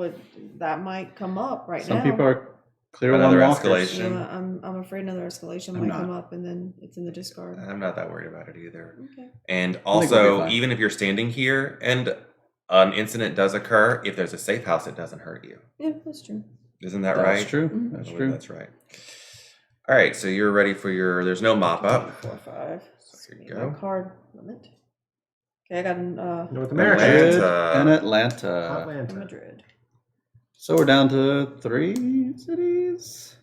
that might come up right Some now. people are clear Another along walkers. escalation. Yeah, I'm afraid another escalation I'm might not. come up and then it's in the discard. I'm not that worried about it either. Okay. And we'll be also, fine. even if you're standing here and an incident does occur, if there's a safe house, it doesn't hurt you. Yeah, that's true. Isn't that That's right? true. Mhm. That's I believe true. That's right. All right, so you're ready for your. There's no mop up. 4, 5. So here you Give go. me my card limit. Okay, I got North America. Atlanta. And Atlanta. Atlanta. Madrid. So we're down to 3 cities.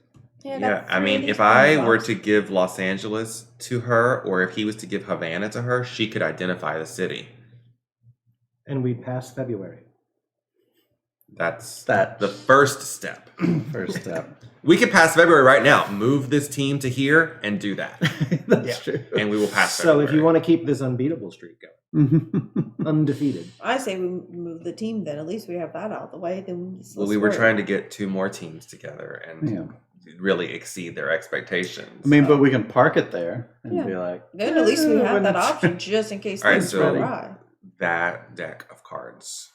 Yeah, Yeah, I mean, if I were to give Los Angeles to her, or if he was to give Havana to her, she could identify the city. And we passed February. That's That the first step. first step. We could pass February right now. Move this team to here and do that, That's Yeah. true. and we will pass. So February. if you want to keep this unbeatable streak going, undefeated. I say we move the team then. At least we have that out of the way. Then well, we were trying to get 2 more teams together and Yeah. really exceed their expectations. I mean, but we can park it there and Yeah. be like, Then at least we have when that it's- option just in case All right, things so- go awry. that deck of cards.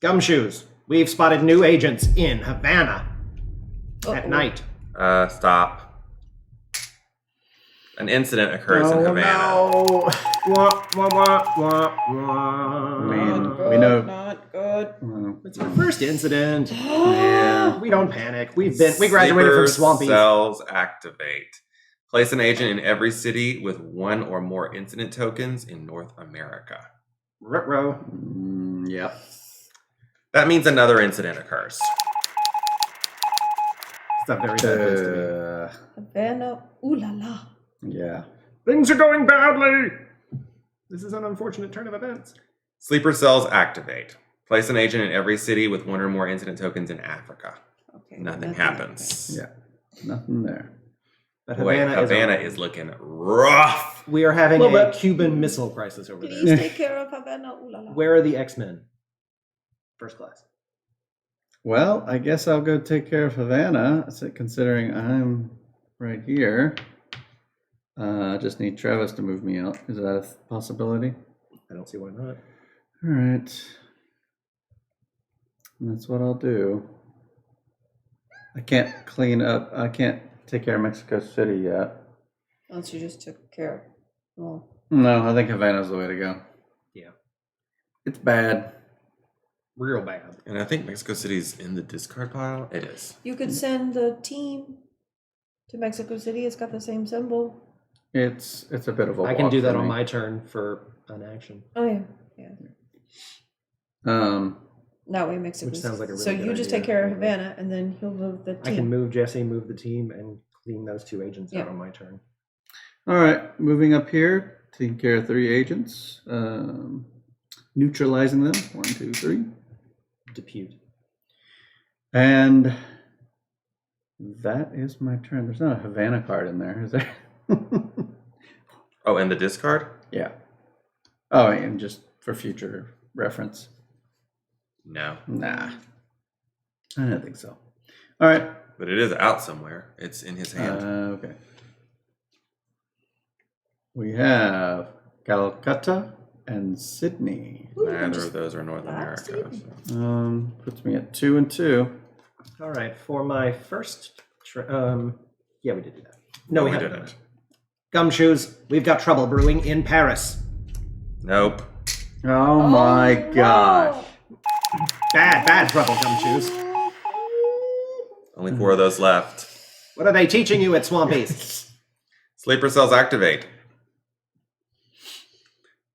Gumshoes. We've spotted new agents in Havana. At night. Stop. An incident occurs in Havana. No. Wah, wah, wah, wah, wah. We know. Not good. Well, It's our first incident. yeah. We don't panic. We graduated from Sleeper Swampy. cells activate. Place an agent in every city with one or more incident tokens in North America. Ruh-roh. Yep. That means another incident occurs. It's not very bad place to Havana, ooh la la. Yeah. be. Things are going badly. This is an unfortunate turn of events. Sleeper cells activate. Place an agent in every city with one or more incident tokens in Africa. Okay. Nothing happens. Yeah. Nothing there. But Wait, Havana is looking rough. We are having Little a bit. Cuban missile crisis over Please there. take care of Havana, ooh la la. Where are the X-Men? First class. Well, I guess I'll go take care of Havana, considering I'm right here. I just need Travis to move me out. Is that a possibility? I don't see why not. All right. That's what I'll do. I can't clean up. I can't take care of Mexico City yet. Once you just took care of. Well, No, I think Havana's the way to go. Yeah. It's bad. Real bad. And I think Mexico City's in the discard pile. It is. you could send the team to Mexico City. It's got the same symbol. It's a bit of a I can walk do that for on me. my turn for an action. Oh yeah, yeah. That way Mexico. Which sounds like a really so good you just idea. take care of Havana, and then he'll move the team. I can move Jesse, move the team, and clean those two agents out Yeah. on my turn. All right, moving up here, taking care of 3 agents, neutralizing them. 1, 2, 3. Depute. And that is my turn. There's not a Havana card in there, is there? Oh, and the discard? Yeah. Oh, and just for future reference. No. Nah. I don't think so. All right. But it is out somewhere. It's in his hand. Okay. We have Calcutta and Sydney. Ooh, Neither just of those are North last America. evening. So. Puts me at 2 and 2. All right, for my first... yeah, we did do that. No, we haven't done it. Gumshoes, we've got trouble brewing in Paris. Nope. Oh my no. gosh. Bad trouble, Gumshoes. Only 4 of those left. What are they teaching you at Swampies? Sleeper cells activate.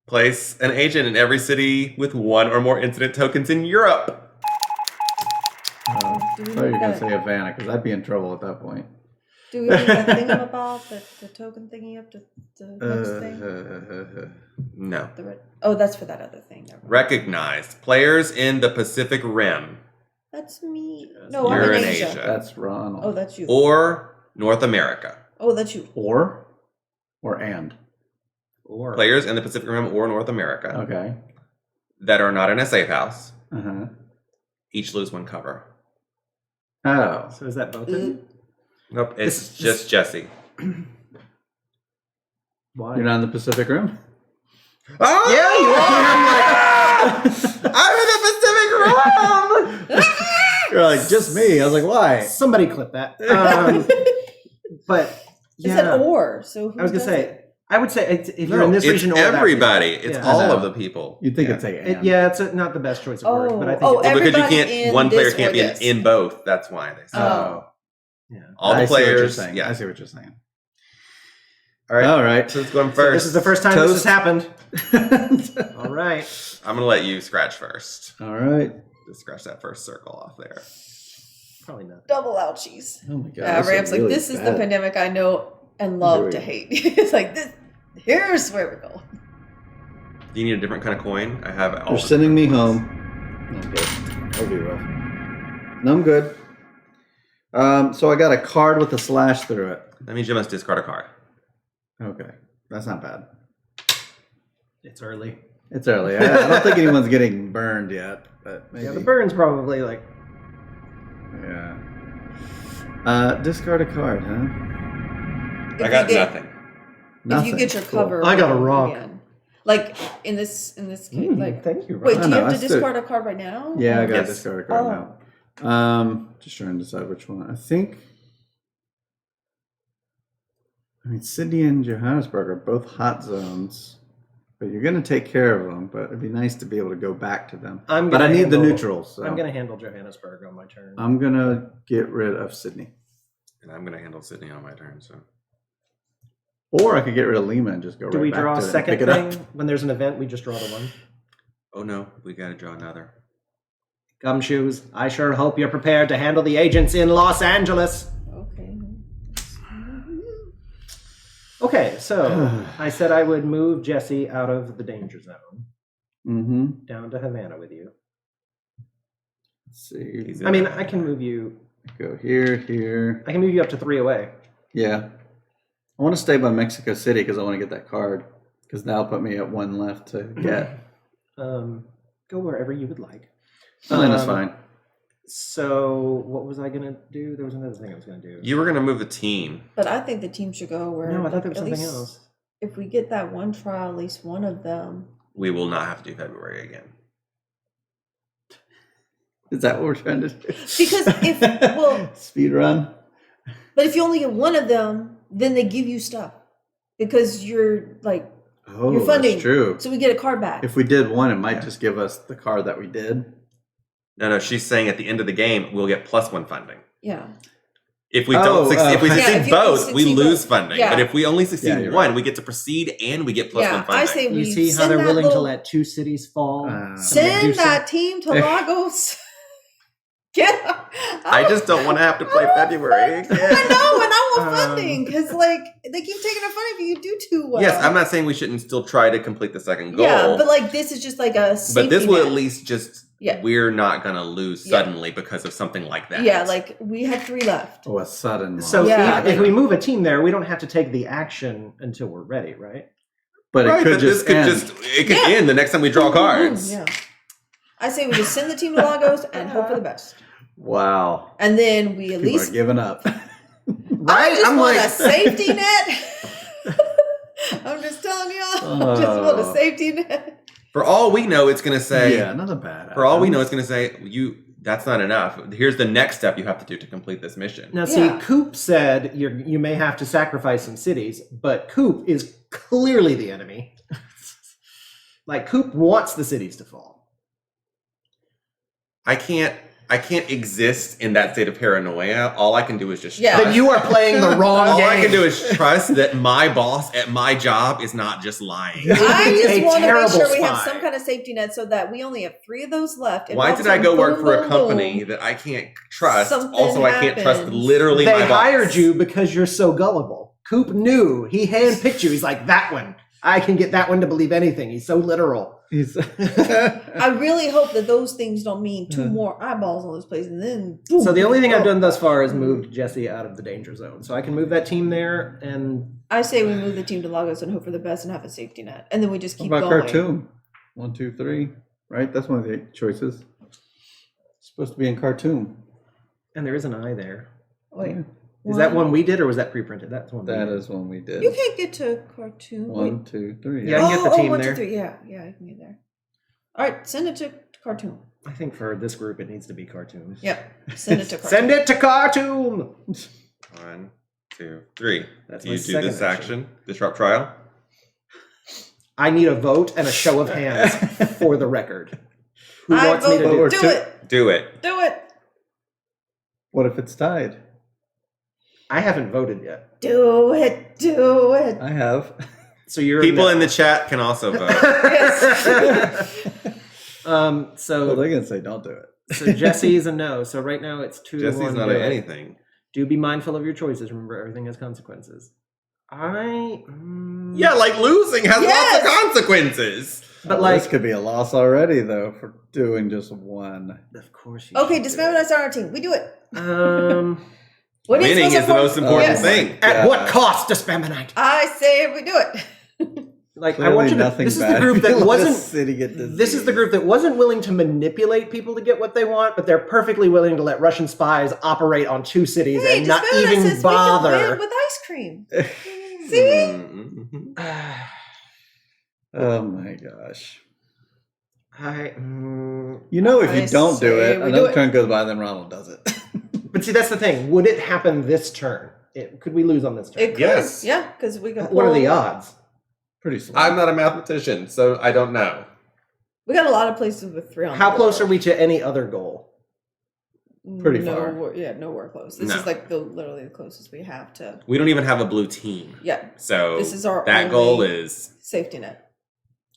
Place an agent in every city with 1 or more incident tokens in Europe. I Do we thought you were need going to that? say Havana, because I'd be in trouble at that point. Do we need that thingamabob, the token thingy up to the next thing? No. The red. Oh, that's for that other thing. Never mind. Recognized. Players in the Pacific Rim That's me. No, I'm You're in in Asia. Asia. That's Ronald. Oh, that's you. or North America. Oh, that's you. Or and. Or Players in the Pacific Rim or North America Okay. that are not in a safe house Uh-huh. each lose 1 cover. Oh. So is that both of you? Nope, it's This- just Jesse. Why? You're not in the Pacific Rim? Oh! Yeah, you are. I'm in the Pacific Rim! You're like, just me. I was like, why? Somebody clip that. But It said yeah, or, so who I was gonna does say. it? I would say if you're No, in this it's region or that everybody. region. It's Yeah. all I know. of the people. You'd think Yeah. it'd say It, and. yeah, it's not the best choice of word, but I think Oh, it's, Well, because you everybody can't, in one player this can't or be this. in both. That's why they say. Oh. yeah. All the I see what you're players. saying. Yeah. I see what you're saying. All right. All right. So who's going So first? this is the first time Toast. this has happened. All right. I'm going to let you scratch first. All right. Just scratch that first circle off there. Probably not. Double ouchies. Oh my god. Yeah, Ram's like, this is the pandemic I know and love Here to we hate. It's like, this. Here's where we're going. Do you need a different kind of coin? I have all. You're the sending me different home. Okay. That'll be rough. No, I'm good. So I got a card with a slash through it. coins. That means you must discard a card. Okay. That's not bad. It's early. It's early. I don't think anyone's getting burned yet, but maybe. Yeah, the burn's probably like. Yeah. Discard a card, huh? I got nothing. If you get your Cool. cover, I got a wrong rock. again. Like in this case, like Thank you. wait, I do you know, have to that's discard a card right now? Yeah, I got to Yes. discard a card Oh. now. Just trying to decide which one. I mean, Sydney and Johannesburg are both hot zones, but you're going to take care of them. But it'd be nice to be able to go back to them. But I need the neutrals. So I'm going to handle Johannesburg on my turn. I'm going to get rid of Sydney. And I'm going to handle Sydney on my turn. So, or I could get rid of Lima and just go. Do right we back draw to a it and second pick it thing up? when there's an event? We just draw the one. oh no, we got to draw another. Gumshoes, I sure hope you're prepared to handle the agents in Los Angeles. Okay. Okay, so I said I would move Jesse out of the danger zone Mm-hmm. down to Havana with you. Let's see. He's I mean, I can move you. Go here. I can move you up to 3 away. Yeah. I want to stay by Mexico City because I want to get that card. Because that'll put me at 1 left to get. Go wherever you would like. Atlanta's fine. So, what was I gonna do? There was another thing I was gonna do. You were going to move the team. But I think the team should go where. No, I thought there was at something least else. If we get that one trial, at least one of them. We will not have to do February again. Is that what we're trying to do? Because Speed run? but if you only get one of them, then they give you stuff because you're like Oh, you're funding. that's true. So we get a card back. If we did one, it might just give us the card that we did. No, she's saying at the end of the game, we'll get +1 funding. Yeah. If we don't succeed, if we succeed if you both, we succeed lose both. funding. Yeah. But if we only succeed you're one, right. we get to proceed and we get +1 Yeah, funding. I say we You see how send they're that willing to little- let 2 cities fall? Send Medusa? that team to Lagos. Yeah. I just don't want to have to play February again. I know, and I want funding because like they keep taking our funding if you do too well. Yes, I'm not saying we shouldn't still try to complete the second goal. Yeah, but like this is just like a safety But this will net. at least just Yeah. we're not gonna lose suddenly because of something like that. Yeah, like we had 3 left. Oh, a sudden loss. So Yeah. if we move a team there, we don't have to take the action until we're ready, right? But right, it could but just end. it could end the next time we draw cards. Yeah. I say we just send the team to Lagos and hope for the best. Wow. And then we at People least are giving up. I just I'm want like- a safety net. I'm just telling y'all. I just want a safety net. For all we know, it's gonna say. Yeah, another bad. For all we know, it's gonna say that's not enough. Here's the next step you have to do to complete this mission. Now, see, Yeah. Coop said you may have to sacrifice some cities, but Coop is clearly the enemy. Like, Coop wants the cities to fall. I can't exist in that state of paranoia. All I can do is just Yeah. trust. Then you are playing the wrong all game. I can do is trust that my boss at my job is not just lying. I be just a want to make terrible sure we have spy. some kind of safety net so that we only have 3 of those left. And Why all did of a I go sudden, work boom, for a boom, company boom. that I can't trust? Something Also, I can't trust happens. literally They my boss. hired you because you're so gullible. Coop knew. He handpicked you. He's like, that one. I can get that one to believe anything. He's so literal. I really hope that those things don't mean 2 more eyeballs on this place, and then boom. So the only thing I've done thus far is moved Jesse out of the danger zone. So I can move that team there, and I say we move the team to Lagos and hope for the best and have a safety net, and then we just What keep about going. Khartoum? 1, 2, 3. Right? That's one of the choices. It's supposed to be in Khartoum. there is an eye there. Wait, Is that one we did, or was that pre-printed? That's one. That we did. is one we did. You can't get to Khartoum. 1, 2, 3. Yeah, I can get the team 1, 2, there. 3. Yeah, I can get there. All right, send it to Khartoum. I think for this group, it needs to be cartoons. Yep, send it to Khartoum. Send it to Khartoum. 1, 2, 3. That's Do my you do second this action? Disrupt trial? I need a vote and a show of hands for the record. Who I wants me to vote. do Do it. Do it. Do it. What if it's tied? I haven't voted yet. Do it. Do it. I have. So you're People in the chat can also vote. Yes. Well, So they're going to say don't do it. so Jesse is a no. So right now it's 2 Jesse's 1. not go. at anything. Do be mindful of your choices. Remember, everything has consequences. Yeah, like losing has Yes. lots of consequences. But Well, like, this could be a loss already, though, for doing just one. of course. You Okay, should do dismember us on our team. We do it. it. What Winning is the most important Yes. thing. At what cost, Dismemberite? I say we do it. Like, Clearly I want you to. nothing This is bad. the group that Let the wasn't. city get This is the group that wasn't willing to manipulate people to get what they want, but they're perfectly willing to let Russian spies operate on 2 cities Hey, and not Dismember even says we can win bother. with ice cream. See? Mhm. Oh my gosh. You know, if you I don't do say it, we do another it. turn goes by, then Ronald does it. But see, that's the thing. Would it happen this turn? Could we lose on this turn? It could, Yes. yeah, because we can. What are the pull- odds? Pretty slow. I'm not a mathematician, so I don't know. We got a lot of places with 3 on. How the close board. are we to any other goal? Pretty far. Nowhere close. This No. is like literally the closest we have to. We don't even have a blue team. Yeah, So This is our that only- goal is safety net.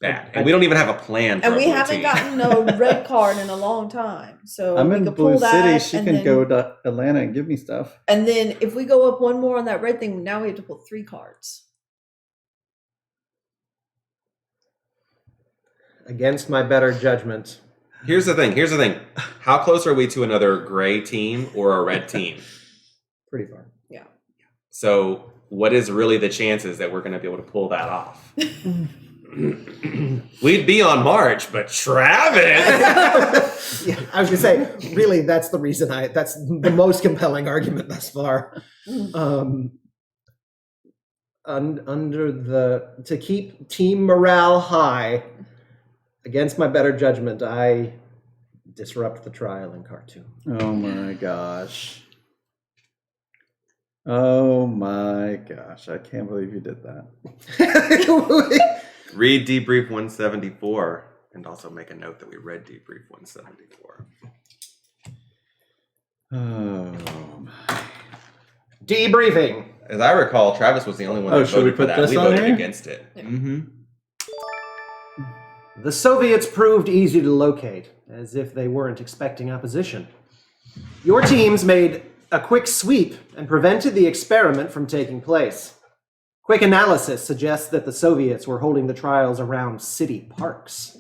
that. And we don't even have a plan for And a we blue haven't team. gotten a red card in a long time. So I'm we in could Blue pull that, City. She and can then, go to Atlanta and give me stuff. And then if we go up one more on that red thing, now we have to pull 3 cards. Against my better judgment. Here's the thing. How close are we to another gray team or a red team? Pretty far. Yeah. So what is really the chances that we're going to be able to pull that off? We'd be on March, but Travis! Yeah, I was gonna say, really, that's the reason that's the most compelling argument thus far. To keep team morale high, against my better judgment, I disrupt the trial in card 2. Oh my gosh. Oh my gosh. I can't believe you did that. Read debrief 174 and also make a note that we read debrief 174. Oh my. Debriefing. As I recall, Travis was the only one Oh, that should we voted for put that. this We on voted here? against it. Yeah. Mm-hmm. The Soviets proved easy to locate, as if they weren't expecting opposition. Your teams made a quick sweep and prevented the experiment from taking place. Quick analysis suggests that the Soviets were holding the trials around city parks.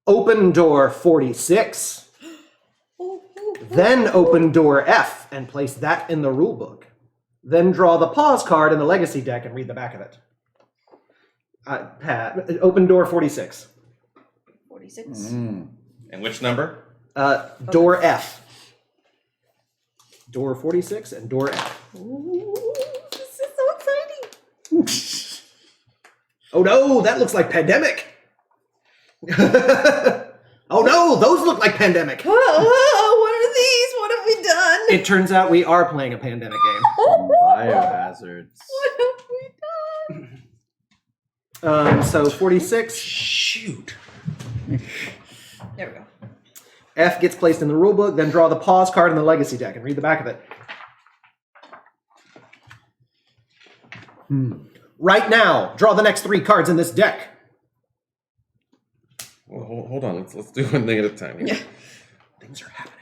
Open door 46. Then open door F and place that in the rulebook. Then draw the pause card in the legacy deck and read the back of it. Pat, open door 46. 46. And which number? Door F. Door 46 and door F. Ooh, this is so exciting. Oh no, that looks like pandemic. Oh no, those look like pandemic. Oh, what are these? What have we done? It turns out we are playing a pandemic game. Biohazards. What have we done? So 46. Shoot. There we go. F gets placed in the rulebook, then draw the pause card in the legacy deck and read the back of it. Right now, draw the next 3 cards in this deck. Well, hold on. Let's do one thing at a time here. Yeah. Things are happening.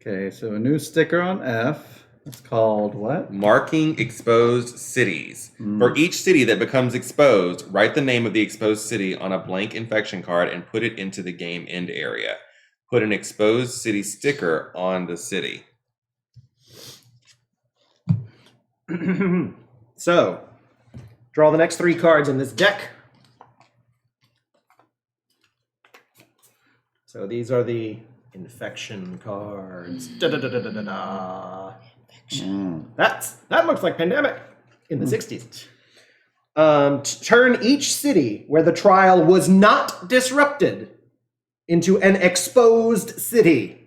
Okay, so a new sticker on F. It's called what? Marking exposed cities. For each city that becomes exposed, write the name of the exposed city on a blank infection card and put it into the game end area. Put an exposed city sticker on the city. So, draw the next 3 cards in this deck. So these are the infection cards. Da-da-da-da-da-da. That looks like pandemic in the 60s. Turn each city where the trial was not disrupted into an exposed city,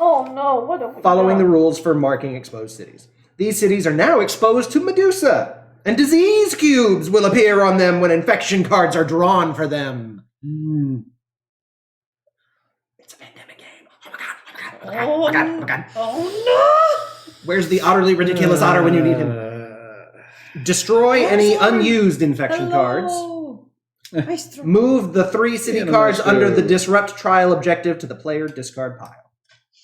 Oh no, what have we following the done? rules for marking exposed cities. These cities are now exposed to Medusa, and disease cubes will appear on them when infection cards are drawn for them. It's a pandemic game. Oh my god, oh my god, oh my god, oh my god, oh my god. Oh Where's the utterly ridiculous otter when you need him? Destroy any unused no! infection cards. Hello. Nice throw. Move the 3 city Yeah, cards no, under sure. the disrupt trial objective to the player discard pile.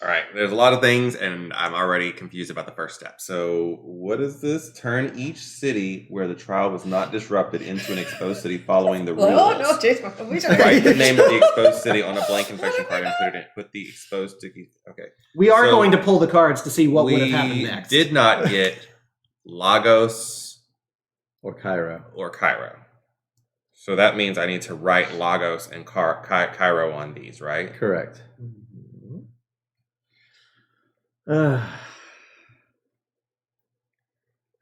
All right, there's a lot of things, and I'm already confused about the first step. So, what is this? Turn each city where the trial was not disrupted into an exposed city following the rules. Oh no, Jason, we should Write the name of the exposed city on a blank infection card and put it in. Put the exposed sticky. Okay. We are So, going to pull the cards to see what would have We happened next. did not get Lagos Or Cairo. or Cairo. So that means I need to write Lagos and Cairo on these, right? Correct. Uh,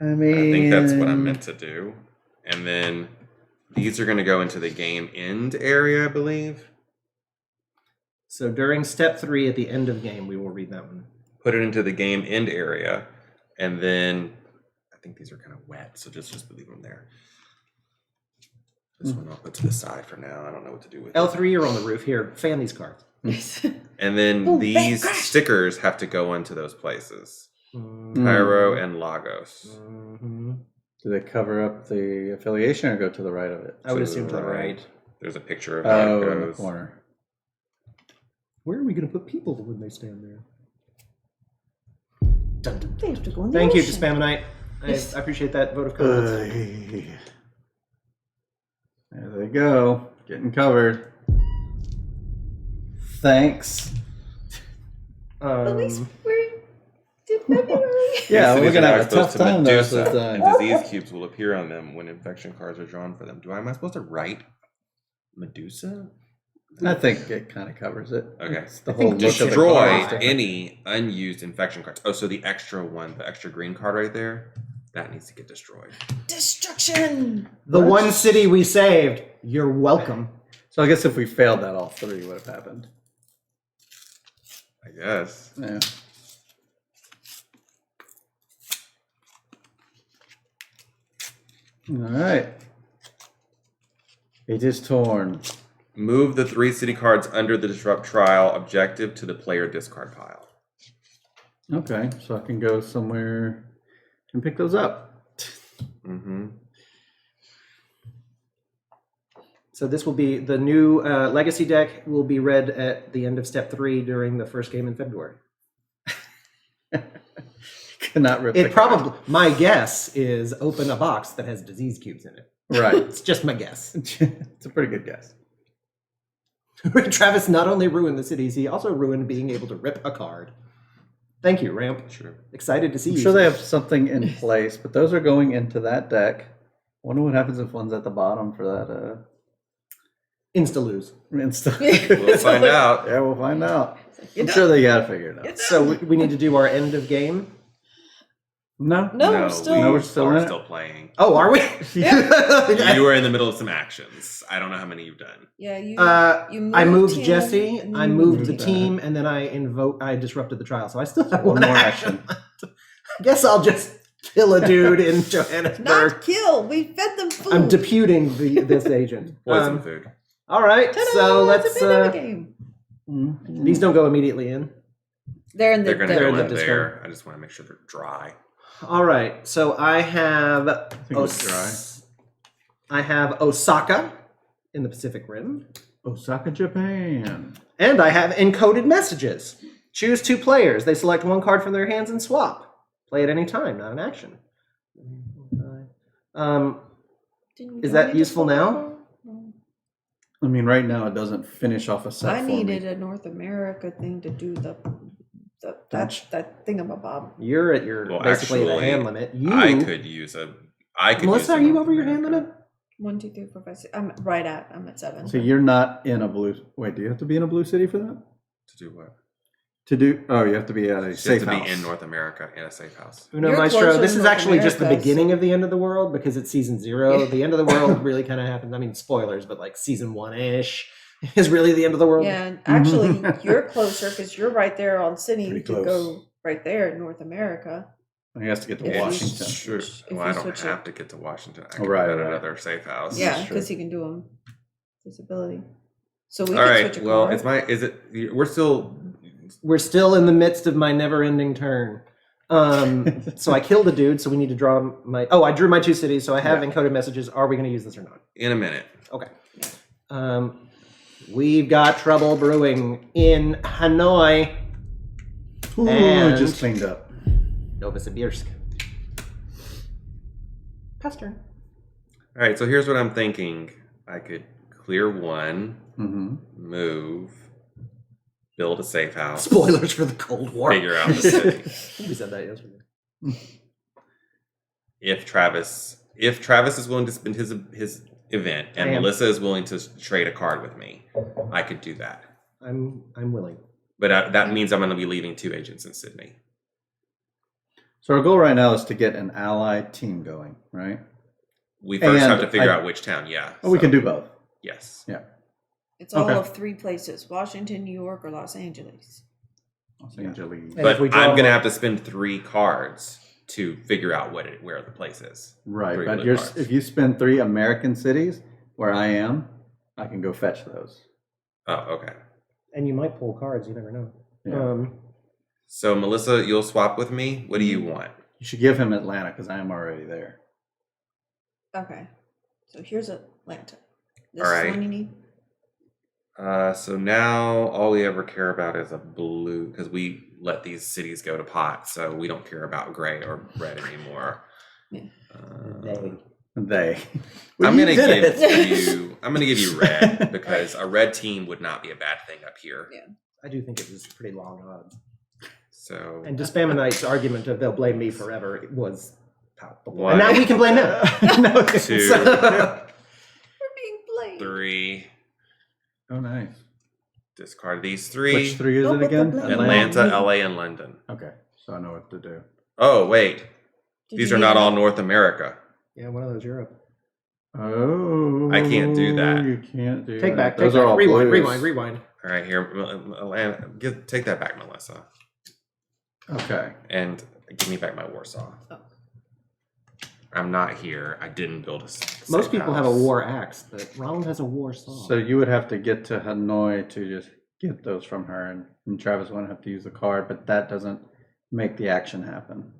I mean, I think that's what I'm meant to do. And then these are going to go into the game end area, I believe. So during step 3 at the end of game, we will read that one. Put it into the game end area. And then I think these are kind of wet, so just leave them there. This one I'll put to the side for now. I don't know what to do with it. L3, you're on the roof. Here, fan these cards. And then Boom, these bang, crash. stickers have to go into those places. Mm-hmm. Pyro and Lagos. Do they cover up the affiliation or go to the right of it? I would To assume to the right. There's a picture of Oh, in the Lagos. corner. Where are we going to put people when they stand there? Dun, dun. They have to go in the Thank you, ocean. Despaminite. I appreciate that vote of confidence. There they go. Getting covered. Thanks. At least we're in February. Yeah, These we're going to have a cities are tough exposed time to the rest of Medusa, the and time. disease cubes will appear on them when infection cards are drawn for them. Am I supposed to write Medusa? I think it kind of covers it. Okay. It's the I think whole look of the Destroy card is different. any unused infection cards. Oh, so the extra one, the extra green card right there, that needs to get destroyed. Destruction. The one city we saved. You're welcome. So I guess if we failed that, all 3 would have happened. I guess. Yeah. All right. It is torn. Move the 3 city cards under the disrupt trial objective to the player discard pile. Okay, so I can go somewhere and pick those up. Mm-hmm. So this will be the new legacy deck will be read at the end of step 3 during the first game in February. Cannot rip It the probably, my guess is open a box that has disease cubes in it. card. Right. It's just my guess. It's a pretty good guess. Travis not only ruined the cities, he also ruined being able to rip a card. Thank you, Ramp. Sure. Excited to see I'm you. sure they have something in place, but those are going into that deck. Wonder what happens if one's at the bottom for that Insta-lose. insta. We'll find out. Yeah, we'll find out. I'm sure they got to figure it out. So we need to do our end of game. No? No, we're still. No, we're still in it? still playing. Oh, are we? You were in the middle of some actions. I don't know how many you've done. Yeah, you. I moved him, Jesse, and I then you moved the moved team, and then I disrupted the trial. So I still have One one more action. I guess I'll just kill a dude in Johannesburg. Not kill. We fed them food. I'm deputing this agent. Poison food. All right, Ta-da, so it's let's. a pandemic game. These don't go immediately in. They're in the. They're going to they're go in the in discard. there. I just want to make sure they're dry. All right, so I have. think it's dry. I have Osaka in the Pacific Rim, Osaka, Japan. and I have encoded messages. Choose 2 players. They select 1 card from their hands and swap. Play at any time, not an action. Is that useful now? I mean, right now it doesn't finish off a set I for needed me. a North America thing to do that thingamabob. You're at your Well, basically at a actually, hand limit. I could use a. Melissa, are you over your hand limit? 1, 2, 3, 4, 5, 6. I'm at 7. So you're not in a blue. Wait, do you have to be in a blue city for that? To do what? To do? Oh, you have to be at a You safe have to house. be in North America in a safe house. Uno You're Maestro, closer this to is North actually just the America, beginning so- of the end of the world because it's season 0. The end of the world really kind of happens. I mean, spoilers, but like season 1-ish is really the end of the world. Yeah, and actually, you're closer because you're right there on City. Pretty You could close. go right there in North America. He has to get to If you- Washington. Sure. If Well, you I don't switch it. have to get to Washington. I Oh, can right, get right. another safe house. Yeah, true. because you can do them. Disability. So we All can right. switch a Well, card. We're still in the midst of my never-ending turn. So I killed a dude, so we need to draw my... Oh, I drew my 2 cities, so I have encoded messages. Are we going to use this or not? in a minute. Okay. We've got trouble brewing in Hanoi, Ooh, And- just cleaned up. Novosibirsk. Pass turn. All right. So here's what I'm thinking. I could clear 1, Mm-hmm. move, build a safe house. Spoilers for the Cold War. Figure out the city. We said that yesterday. If Travis is willing to spend his event and I am. Melissa is willing to trade a card with me, I could do that. I'm willing. But that means I'm going to be leaving 2 agents in Sydney. So our goal right now is to get an allied team going, right? We first And have to figure out which town. Yeah. Oh, we can do both. Yes. Yeah. It's all Okay. of 3 places: Washington, New York, or Los Angeles. Los Angeles. And But if we draw I'm going to one- have to spend 3 cards to figure out where the place is. Right, 3 but blue cards. if you spend 3 American cities where I am, I can go fetch those. Oh, okay. And you might pull cards. You never know. Yeah. So, Melissa, you'll swap with me. What do you want? You should give him Atlanta because I am already there. Okay. So here's Atlanta. This All is right. the one you need? So now all we ever care about is a blue because we let these cities go to pot, so we don't care about gray or red anymore. Yeah. They. I'm You gonna did give you red because a red team would not be a bad thing up here. Yeah. I do think it was pretty long odds. So And Despamonite's argument of they'll blame me forever was palpable. One. And now we can blame them. No, 2, We're being blamed. 3. Oh, nice. Discard these 3. Which 3 is Go it with the again? blue. Atlanta, LA, and London. Okay, so I know what to do. Oh wait, Did these you are need not all another- North America. Yeah, one of those Europe. Oh, I can't do that. You can't do Take that. back. Those Take are back. all Rewind. blues. Rewind. All right, here, Atlanta, take that back, Melissa, Okay. and give me back my Warsaw. Oh. I'm not here. I didn't build a. safe Most people have a house. war axe, but Ronald has a war saw. So you would have to get to Hanoi to just get those from her, and Travis wouldn't have to use the card, but that doesn't make the action happen.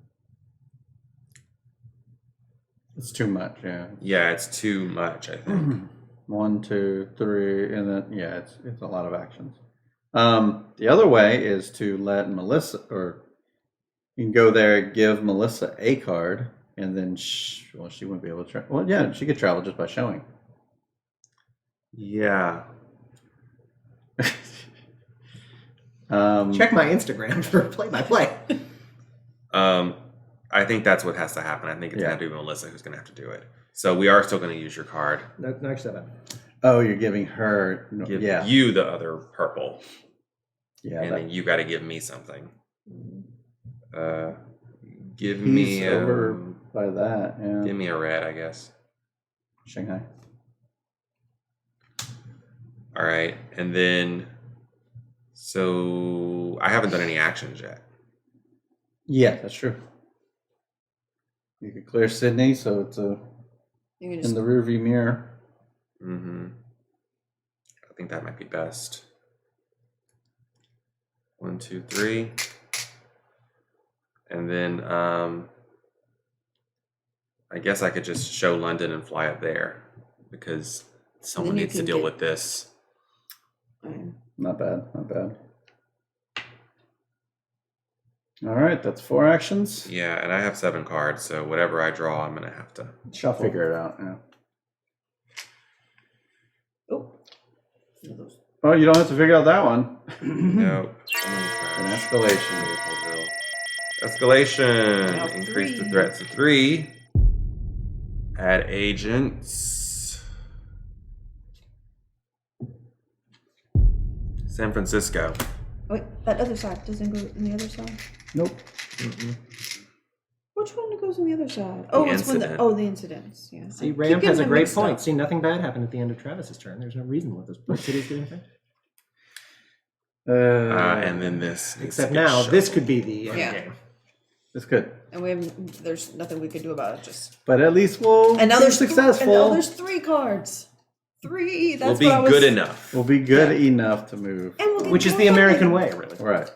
It's too much, yeah. Yeah, it's too much. I think. 1, 2, 3, and then yeah, it's a lot of actions. The other way is to let Melissa, or you can go there, give Melissa a card, and then she wouldn't be able to. Well, yeah, she could travel just by showing. Yeah. Check my Instagram for play-by-play. I think that's what has to happen. I think it's Yeah. gonna be Melissa who's gonna have to do it. So we are still gonna use your card. No, 7. Oh, you're giving her. Give Yeah, you the other purple, yeah. and That then you got to give me something. Give piece me over by that. Yeah, give me a red, I guess. Shanghai. All right, and then so I haven't done any actions yet. Yeah, that's true. You could clear Sydney, so it's You can in just the rearview mirror. Mm-hmm. I think that might be best. 1, 2, 3, and then I guess I could just show London and fly up there because someone you needs to can deal get- with this. Not bad, not bad. All right, that's 4 actions. Yeah, and I have 7 cards, so whatever I draw, I'm gonna have to. Shuffle. Figure it out. Yeah. Oh. One of those. Oh, you don't have to figure out that one. Nope. An escalation. Escalation. Now Increase the 3. threat to 3. Add agents. San Francisco. Wait, that other side doesn't go on the other side. Nope. Which one goes on the other side? Oh, it's when the incident. the incidents. Yeah. See, I keep Ram getting has a them great mixed point. up. See, nothing bad happened at the end of Travis's turn. There's no reason what those cities getting affected. And then this. needs Except to get now, this shuffled. could be the end Yeah. game. It's good, And there's nothing we could do about it. Just but at least we'll and now be there's successful. and now there's 3 cards. 3. That's Will be what I was, good enough. We'll be good enough to move. And we'll get Which is more the American funding. way, really. Right.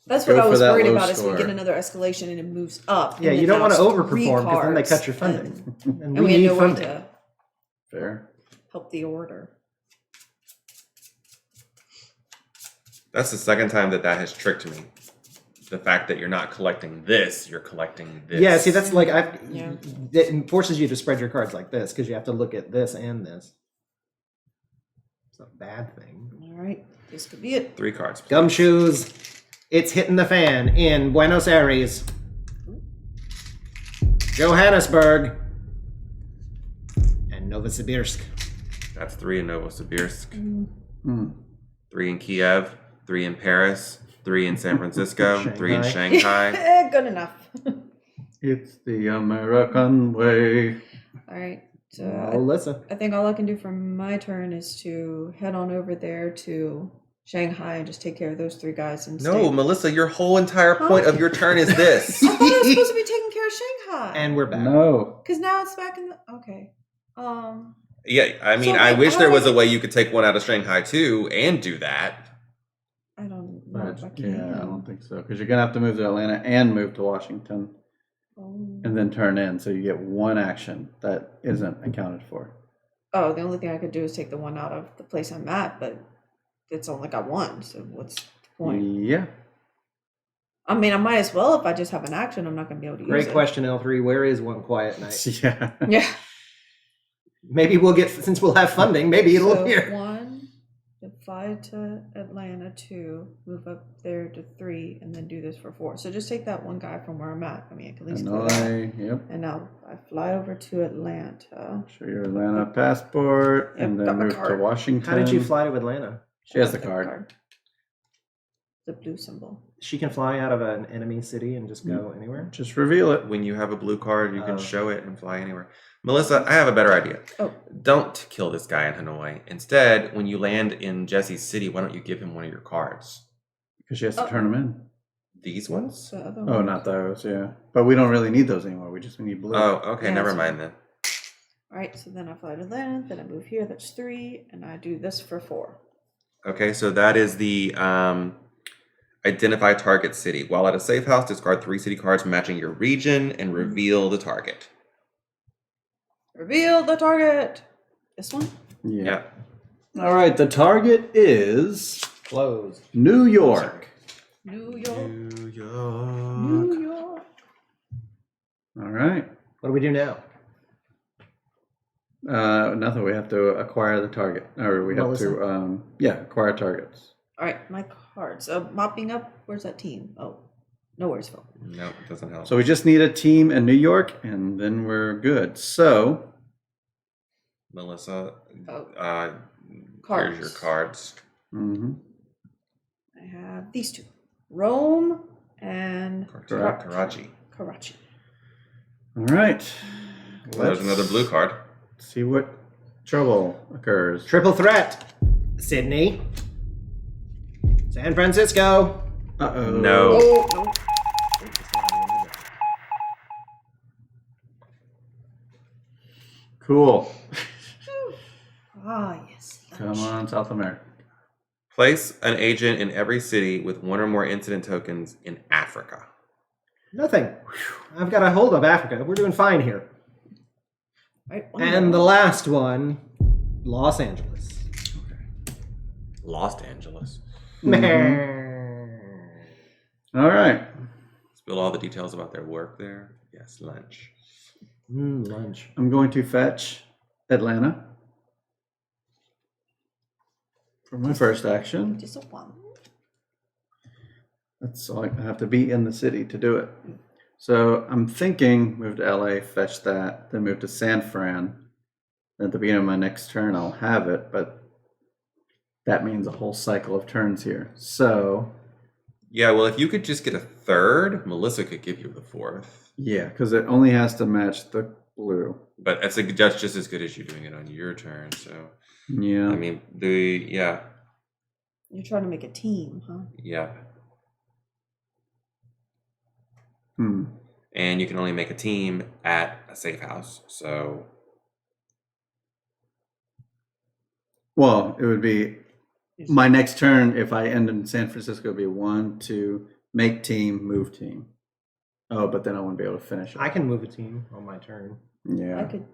That's Go what I for was that worried low about. Is we score. get another escalation and it moves up. Yeah, and you then don't want to now it's 3 overperform because then they cards, cut your funding. And And we we had need no way funding. to Fair. help the order. That's the second time that has tricked me. The fact that you're not collecting this, you're collecting this. Yeah, see, that's like Yeah. it forces you to spread your cards like this because you have to look at this and this. It's a bad thing. All right, this could be it. 3 cards. please. Gumshoes, it's hitting the fan in Buenos Aires, Johannesburg, and Novosibirsk. That's 3 in Novosibirsk, Hmm. 3 in Kiev, 3 in Paris, 3 in San Francisco, 3 in Shanghai. Shanghai. Good enough. It's the American way. All right. So Melissa. I think all I can do for my turn is to head on over there to Shanghai and just take care of those 3 guys and No, stay. Melissa, your whole entire point of your turn is this. I thought I was supposed to be taking care of Shanghai. And we're back. No. Because now it's back in the okay. Yeah, I mean, So, I wait, wish how there do I was a get- way you could take one out of Shanghai too and do that. I don't know if I But, can. yeah, I don't think so. Because you're going to have to move to Atlanta and move to Washington and then turn in. So you get 1 action that isn't accounted for. Oh, the only thing I could do is take the one out of the place I'm at, but it's only got 1. So what's the point? Yeah. I mean, I might as well if I just have an action. I'm not going to be able to use Great it. question, L3. Where is One Quiet Night? Yeah. Yeah. Maybe we'll get, since we'll have funding, maybe it'll So appear. 1, fly to Atlanta, 2, move up there to 3, and then do this for 4. So just take that 1 guy from where I'm at. I mean, I can at least clear that. Hanoi. Yep. And now I fly over to Atlanta. Show your Atlanta passport and Yep, got then my move to card. Washington. How did you fly to Atlanta? She has the Got card. The blue symbol. She can fly out of an enemy city and just go anywhere? Just reveal it. When you have a blue card, you can Oh. show it and fly anywhere. Melissa, I have a better idea. Oh. Don't kill this guy in Hanoi. Instead, when you land in Jesse's city, why don't you give him one of your cards? Because she has to Oh. turn them in. These ones? The other Oh, one. not those, yeah. But we don't really need those anymore. We just need blue. Oh, okay, Yeah, never that's mind then. All right, so then I fly to Atlanta, then I move here, that's 3, and I do this for 4. Okay, so that is the identify target city. While at a safe house, discard 3 city cards matching your region and reveal the target. Reveal the target! This one? Yeah. All right, the target is Closed. New York. New York. New York. New York. All right. What do we do now? Nothing. We have to acquire the target. Or we have Melissa? to, acquire targets. All right, my cards. Mopping up, where's that team? Oh, nowhere's phone. No, it doesn't help. So we just need a team in New York, and then we're good. So, Melissa, Oh. here's your cards. mhm. I have these 2. Rome and Karachi. Karachi. All right. Well, there's another blue card. See what trouble occurs. Triple threat. Sydney. San Francisco. Uh-oh. No. Oh, no. Cool. Ah, yes. Come on, South America. Place an agent in every city with 1 or more incident tokens in Africa. Nothing. I've got a hold of Africa. We're doing fine here. Right, And the last one, Los Angeles. Los Angeles. All right. Spill all the details about their work there. Yes, lunch. Lunch. I'm going to fetch Atlanta for my first action. Just a 1. That's all. I have to be in the city to do it. So I'm thinking move to LA, fetch that, then move to San Fran. At the beginning of my next turn, I'll have it, but that means a whole cycle of turns here. So Yeah, well, if you could just get a 3rd, Melissa could give you the 4th. yeah, because it only has to match the blue. But that's just as good as you doing it on your turn. So, Yeah. I mean, You're trying to make a team, huh? yeah. Hmm. And you can only make a team at a safe house. So, Well, it would be my next turn if I end in San Francisco would be 1, 2, make team, move team. Oh, but then I wouldn't be able to finish it. I can move a team on my turn. Yeah. I could.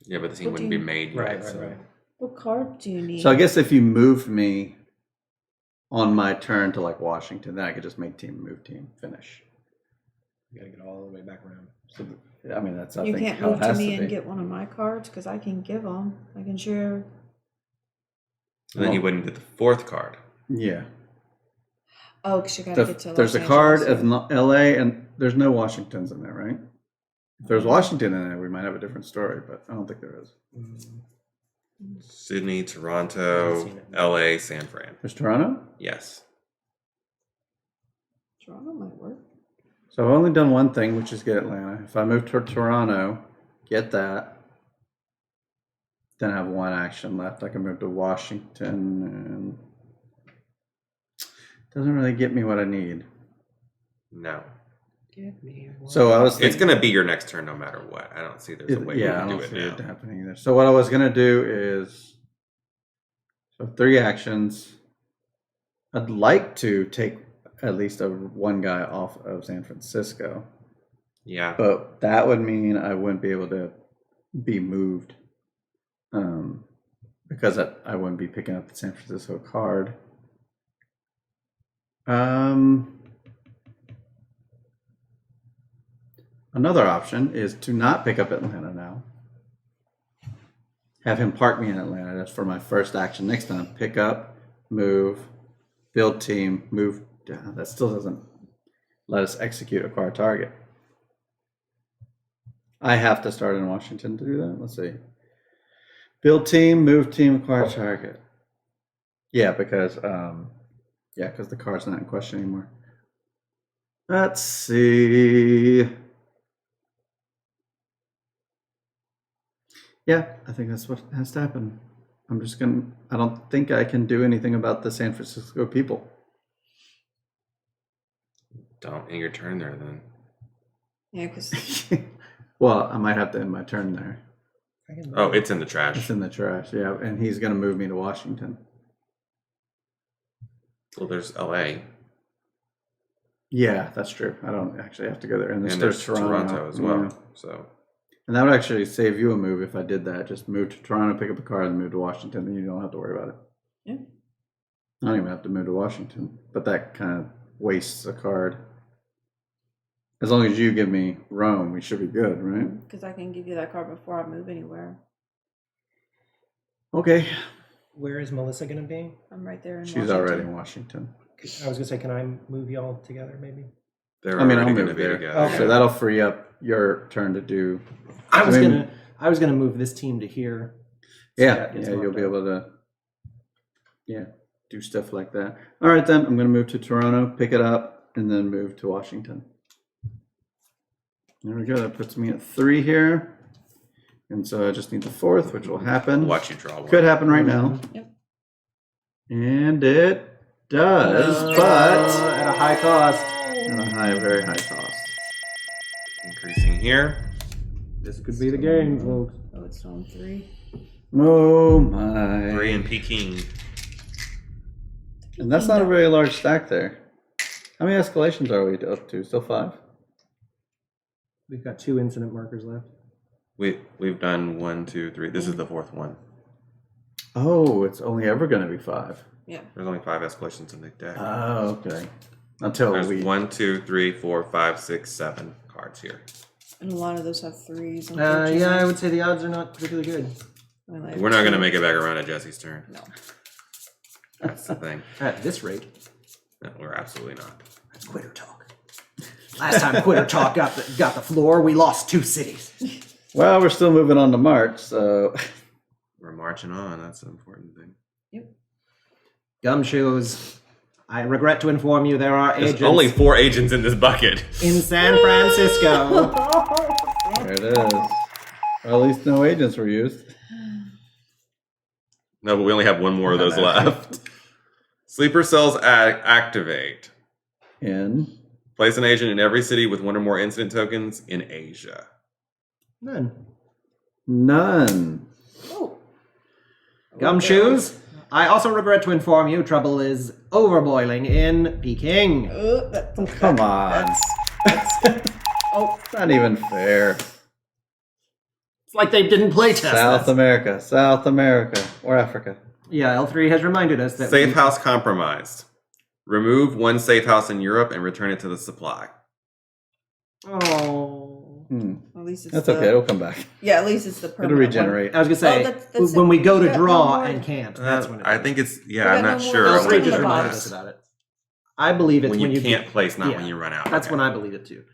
yeah, but the team What wouldn't do be you- made yet. Right. so. What card do you need? So I guess if you moved me on my turn to like Washington, then I could just make team, move team, finish. You gotta get all the way back around. So I mean that's I you think can't how move it to has me to and be. get one of my cards because I can give them. I can share. And then you wouldn't get the 4th card. Yeah. Oh, because you gotta get to. There's Los a card Angeles. of LA and there's no Washingtons in there, right? If there's Washington in there, we might have a different story, but I don't think there is. Sydney, Haven't Toronto, seen it. LA, San Fran. There's Toronto? Yes. Toronto might work. So I've only done one thing, which is get Atlanta. If I move to Toronto, get that, then I have one action left. I can move to Washington, and doesn't really get me what I need. No. Give me one. So I was It's thinking, going to be your next turn no matter what. I don't see there's a way you I can don't do it see now. it happening either. So what I was gonna do is, so 3 actions. I'd like to take at least one guy off of San Francisco, Yeah. but that would mean I wouldn't be able to be moved, because I wouldn't be picking up the San Francisco card. Another option is to not pick up Atlanta now. Have him park me in Atlanta. That's for my first action. Next time, pick up, move, build team, move down. That still doesn't let us execute acquire target. I have to start in Washington to do that. Let's see. Build team, move team, acquire target. Yeah, because the card's not in question anymore. Let's see. Yeah, I think that's what has to happen. I don't think I can do anything about the San Francisco people. Don't end your turn there then. Yeah, because Well, I might have to end my turn there. Oh, it's in the trash. It's in the trash, yeah, and he's going to move me to Washington. Well, there's LA. Yeah, that's true. I don't actually have to go there. And And there's there's Toronto as well. Yeah. So And that would actually save you a move if I did that. Just move to Toronto, pick up a card, and move to Washington. Then you don't have to worry about it. Yeah. I don't even have to move to Washington, but that kind of wastes a card. As long as you give me Rome, we should be good, right? because I can give you that card before I move anywhere. Okay. Where is Melissa going to be? I'm right there in She's Washington. already in Washington. I was going to say, can I move y'all together maybe? they're I mean, already I'll going move to be there. together. Okay. So that'll free up your turn to do. I was mean- gonna move this team to here. So Yeah, that gets you'll marked be up. able to, do stuff like that. All right, then I'm going to move to Toronto, pick it up, and then move to Washington. There we go. That puts me at 3 here, and so I just need the 4th, which will happen. Watch you draw one. Could happen right now. Yep. And it does, but at a high cost. at a very high cost. Increasing here. This could be the game, folks. Oh, it's on 3. Oh my! 3 in Peking. And that's not a very large stack there. How many escalations are we up to? Still 5? We've got 2 incident markers left. We've done 1, 2, 3. This is the 4th one. Oh, it's only ever going to be 5. Yeah. There's only 5 escalations in the deck. Oh, okay. Until There's we. 1, 2, 3, 4, 5, 6, 7 cards here. And a lot of those have 3s. Yeah, I would say the odds are not particularly good. I mean, like We're not going to 2. make it back around at Jesse's turn. No. That's the thing. At this rate, No, we're absolutely not. that's quitter talk. Last time quitter talk got the floor, we lost 2 cities. Well, we're still moving on to March, so. We're marching on. That's the important thing. Yep. Gumshoes, I regret to inform you there are There's agents only 4 agents in this bucket. in San Francisco. There it is. Well, at least no agents were used. No, but we only have 1 more of those left. Sleeper cells activate. In. Place an agent in every city with 1 or more incident tokens in Asia. None. Oh. Gumshoes, I also regret to inform you trouble is overboiling in Peking. Come on. Oh. It's not even fair. It's like they didn't play test South this. America, or Africa. Yeah, L3 has reminded us that Safe house compromised. Remove 1 safe house in Europe and return it to the supply. Oh. At least it's That's the, okay. It'll come back. Yeah, at least it's the permanent It'll regenerate. I was gonna say that's when we go we to got draw no more. and can't. That's when it I is. think it's, We yeah, got I'm no not more sure. L3 I L3 wanna just check reminded that. us about it. I believe it's When you can't place, not yeah, when you run out. That's Okay. when I believe it too.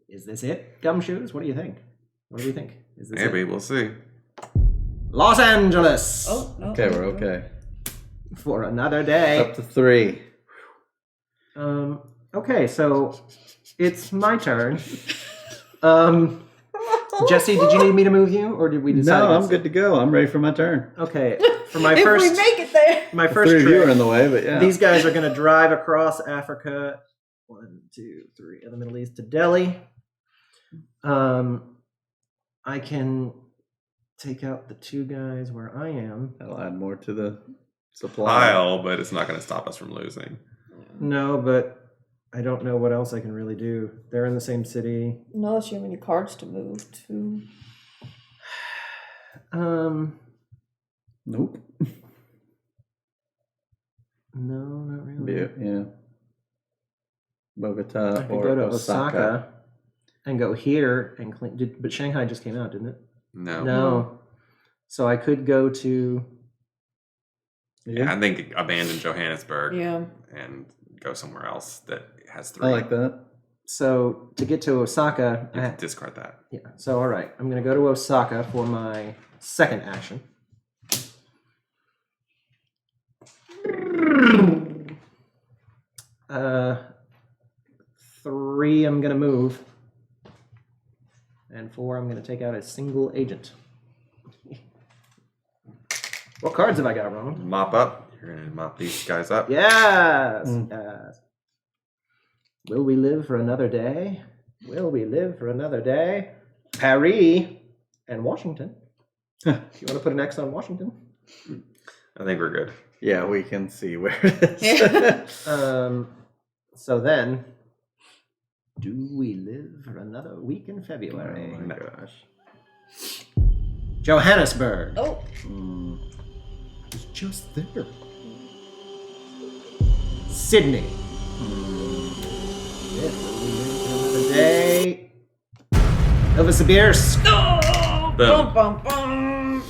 Is this it, Gumshoes? What do you think? What do we think? Is this Maybe, it? we'll see. Los Angeles. Oh, no. Okay, we're okay. For another It's day. up to 3. Okay, so It's my turn. Jesse, did you need me to move you, or did we decide? No, I'm good to go. I'm ready for my turn. Okay, for my If first, we make it there. my The first three of you are trip, in the way, but yeah. these guys are going to drive across Africa. 1, 2, 3, in the Middle East to Delhi. I can take out the 2 guys where I am. That'll add more to the supply. Pile, but it's not going to stop us from losing. No, but I don't know what else I can really do. They're in the same city. Unless you have any cards to move to. Nope. No, not really. Yeah. Bogota I could or go to Osaka. Osaka and go here and clean. But Shanghai just came out, didn't it? No. No. So I could go to. Yeah, I think abandon Johannesburg Yeah. and go somewhere else that has 3. I like that. So to get to Osaka, You have to discard that. yeah. So all right, I'm going to go to Osaka for my second action. Uh, 3, I'm going to move. And 4, I'm going to take out a single agent. What cards have I got, Ronald? Mop up. You're going to mop these guys up. Yes! Yes. Will we live for another day? Will we live for another day? Paris and Washington. You want to put an X on Washington? I think we're good. Yeah, we can see where it is. So then, do we live for another week in February? Oh my gosh. Johannesburg. Oh. It's just there. Sydney. Yeah, will we live for another day? Novosibirsk. Oh, Boom. bum, bum, bum.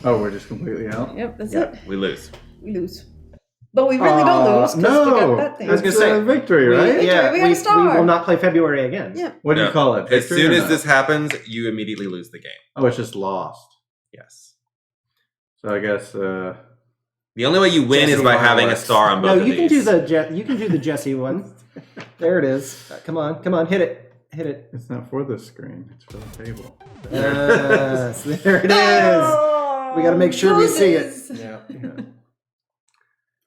Oh, we're just completely out? Yep, that's Yep. it. We lose. We lose. But we really don't lose because we no. got that thing. I was gonna It's say, a victory, right? Yeah, we got a star. we will not play February again. Yeah. What do No. you call it? As Victory soon or as not? this happens, you immediately lose the game. Oh, it's just lost. Yes. So I guess The only way you win Jesse is by having a fireworks. star on both No, of you can do these. you can do the Jesse one. There it is. Come on, hit it. it's not for the screen, it's for the table. Yes, there it is. Oh, We gotta make sure we see it. Moses. Yeah.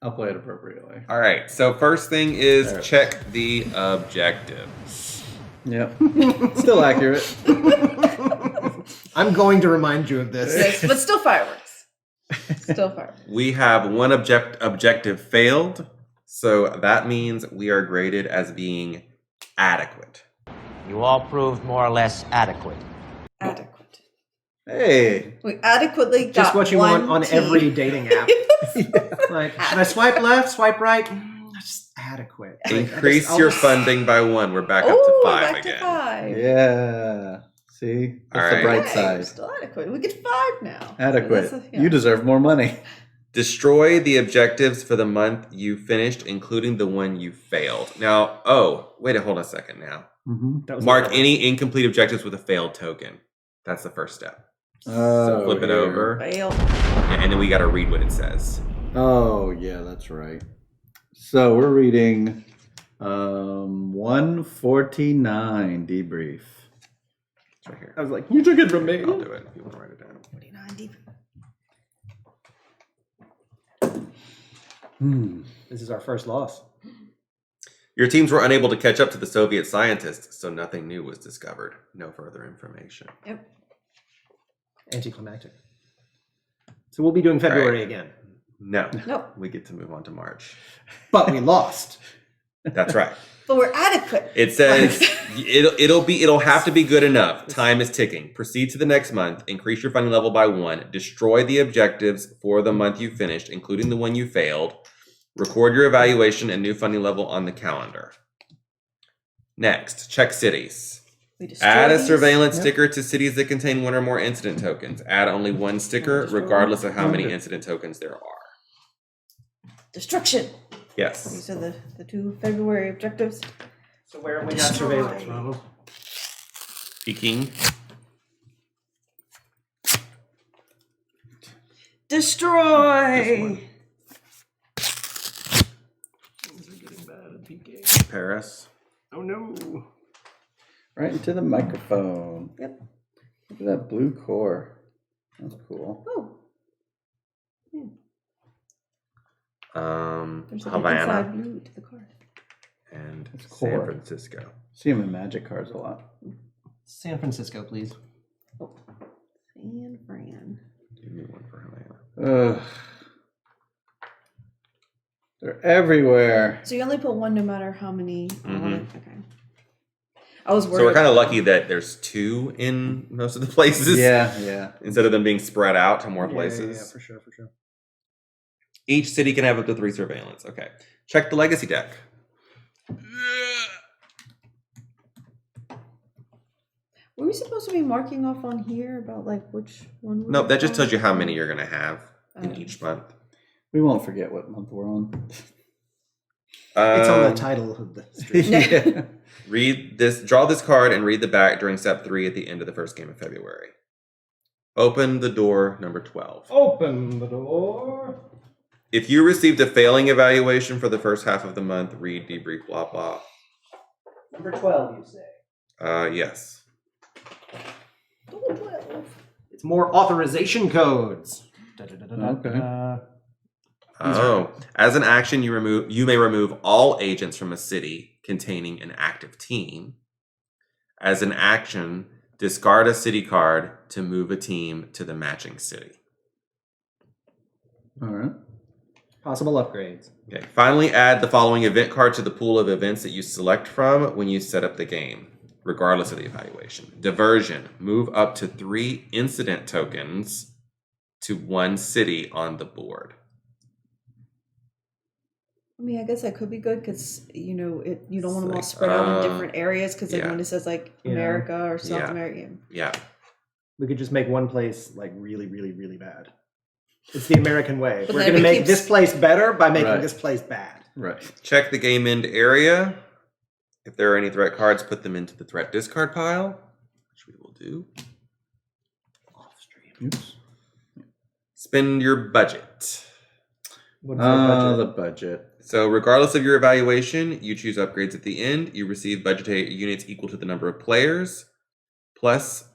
I'll play it appropriately. All right. So first thing is There. check the objectives. Yep. Still accurate. I'm going to remind you of this. Yes, but still fireworks. Still fireworks. We have one objective failed, so that means we are graded as being adequate. You all proved more or less adequate. Adequate. Hey. We adequately got Just what you want one on team. every dating app. Like, should I swipe left, swipe right? Just adequate. Like, Increase I'll your just- funding by 1. We're back up to Ooh, 5 back again. to 5. Yeah. See? That's All the right. bright Hey, side. we're still adequate. We get 5 now. Adequate. So that's You deserve more money. Destroy the objectives for the month you finished, including the one you failed. Now, wait, hold a second now. Mm-hmm. That was Mark the- any incomplete objectives with a failed token. That's the first step. So Oh, flip it here. over, Fail. and then we got to read what it says. Oh, yeah, that's right. So we're reading 149 debrief. It's right here. I was like, you took it from me. I'll do it if you want to write it down. 49 deep. This is our first loss. Your teams were unable to catch up to the Soviet scientists, so nothing new was discovered. No further information. Yep. Anticlimactic. So we'll be doing February Right. again. No. Nope. We get to move on to March. But we lost. That's right. But we're adequate. It says it'll have to be good enough. Time is ticking. Proceed to the next month. Increase your funding level by 1. Destroy the objectives for the month you finished, including the one you failed. Record your evaluation and new funding level on the calendar. Next, check cities. We destroy Add a these. surveillance sticker to cities that contain 1 or more incident tokens. Add only 1 sticker, regardless of how many incident tokens there are. Destruction. Yes. These are the 2 February objectives. So where have we got surveillance, Ronald? Peking. Destroy. Paris. Oh no. Right into the microphone. Yep. Look at that blue core. That's cool. Oh, there's like an Havana inside blue to the card. and It's San core. Francisco. See him in Magic cards a lot. San Francisco, please. Oh, San Fran. Give me one for Havana. Ugh. They're everywhere. So you only put one no matter how many on Mhm. it? Okay. I was worried. So we're kind of lucky that there's 2 in most of the places. Yeah. Instead of them being spread out to more Yeah, places. for sure. Each city can have up to 3 surveillance. Okay. Check the legacy deck. Were we supposed to be marking off on here about like which one? No, that just tells you how many you're going to have in each month. We won't forget what month we're on. It's on the title of the stream. Yeah. Read this. Draw this card and read the back during step 3 at the end of the first game of February. Open the door number 12. Open the door. If you received a failing evaluation for the first half of the month, read debrief blah blah. Number 12, you say. Yes. Oh, 12. It's more authorization codes. Okay. Oh, as an action, you may remove all agents from a city containing an active team. As an action, discard a city card to move a team to the matching city. All right. Possible upgrades. Okay. Finally, add the following event card to the pool of events that you select from when you set up the game, regardless of the evaluation. Diversion. Move up to 3 incident tokens to 1 city on the board. I mean, I guess that could be good because you don't want them all spread out in different areas because yeah. when it says like Yeah. America or South Yeah. America. Yeah. We could just make one place like really, really, really bad. It's the American way. But We're then going to it make keeps- this place better by making Right. this place bad. Right. Check the game end area. If there are any threat cards, put them into the threat discard pile, which we will do off stream. Oops. Spend your budget. What's our budget? The budget. So regardless of your evaluation, you choose upgrades at the end. You receive budgetary units equal to the number of players, plus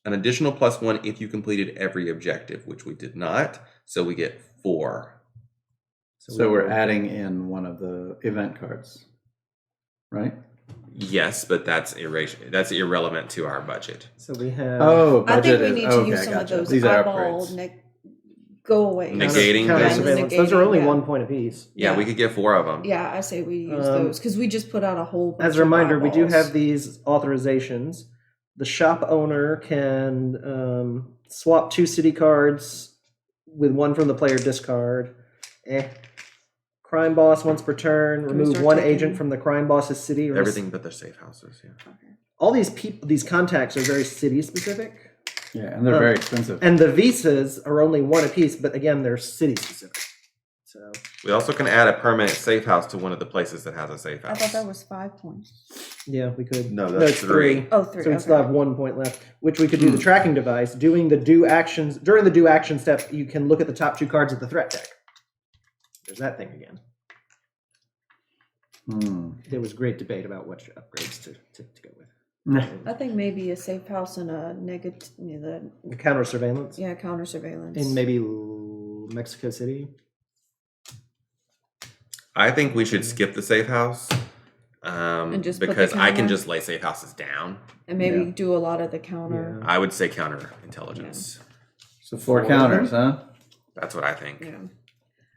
an additional +1 if you completed every objective, which we did not. So we get 4. So we're adding in one of the event cards, right? Yes, but that's irrelevant to our budget. So we have. Oh, I budget think we is need to okay, use some gotcha. of those These are eyeball upgrades. go away. Negating counter things? surveillance. Those are only Negating, yeah. 1 point apiece. Yeah, we could get 4 of them. Yeah, I say we use those because we just put out a whole bunch As a reminder, of we do eyeballs. have these authorizations. The shop owner can swap 2 city cards with 1 from the player discard. Crime boss once per turn. we Remove start 1 taking- agent from the crime boss's city. Or Everything but their safe houses, yeah. All these people, these contacts are very city specific, Yeah, and they're very expensive. and the visas are only 1 apiece. But again, they're city specific. So We also can add a permanent safe house to one of the places that has a safe I house. thought that was 5 points. yeah, we could. No, that's it's 3. Oh, 3. So we okay. still have 1 point left, which we could do the tracking device. Doing the do actions during the do action step, you can look at the top 2 cards of the threat deck. There's that thing again. There was great debate about which upgrades to go with. I think maybe a safe house and a negative, The counter surveillance counter surveillance. in maybe Mexico City. I think we should skip the safe house. And just put the because I can counter? just lay safe houses down. And maybe Yeah. do a lot of the counter. I would say counterintelligence. So 4 counters, huh? That's what I think. Yeah.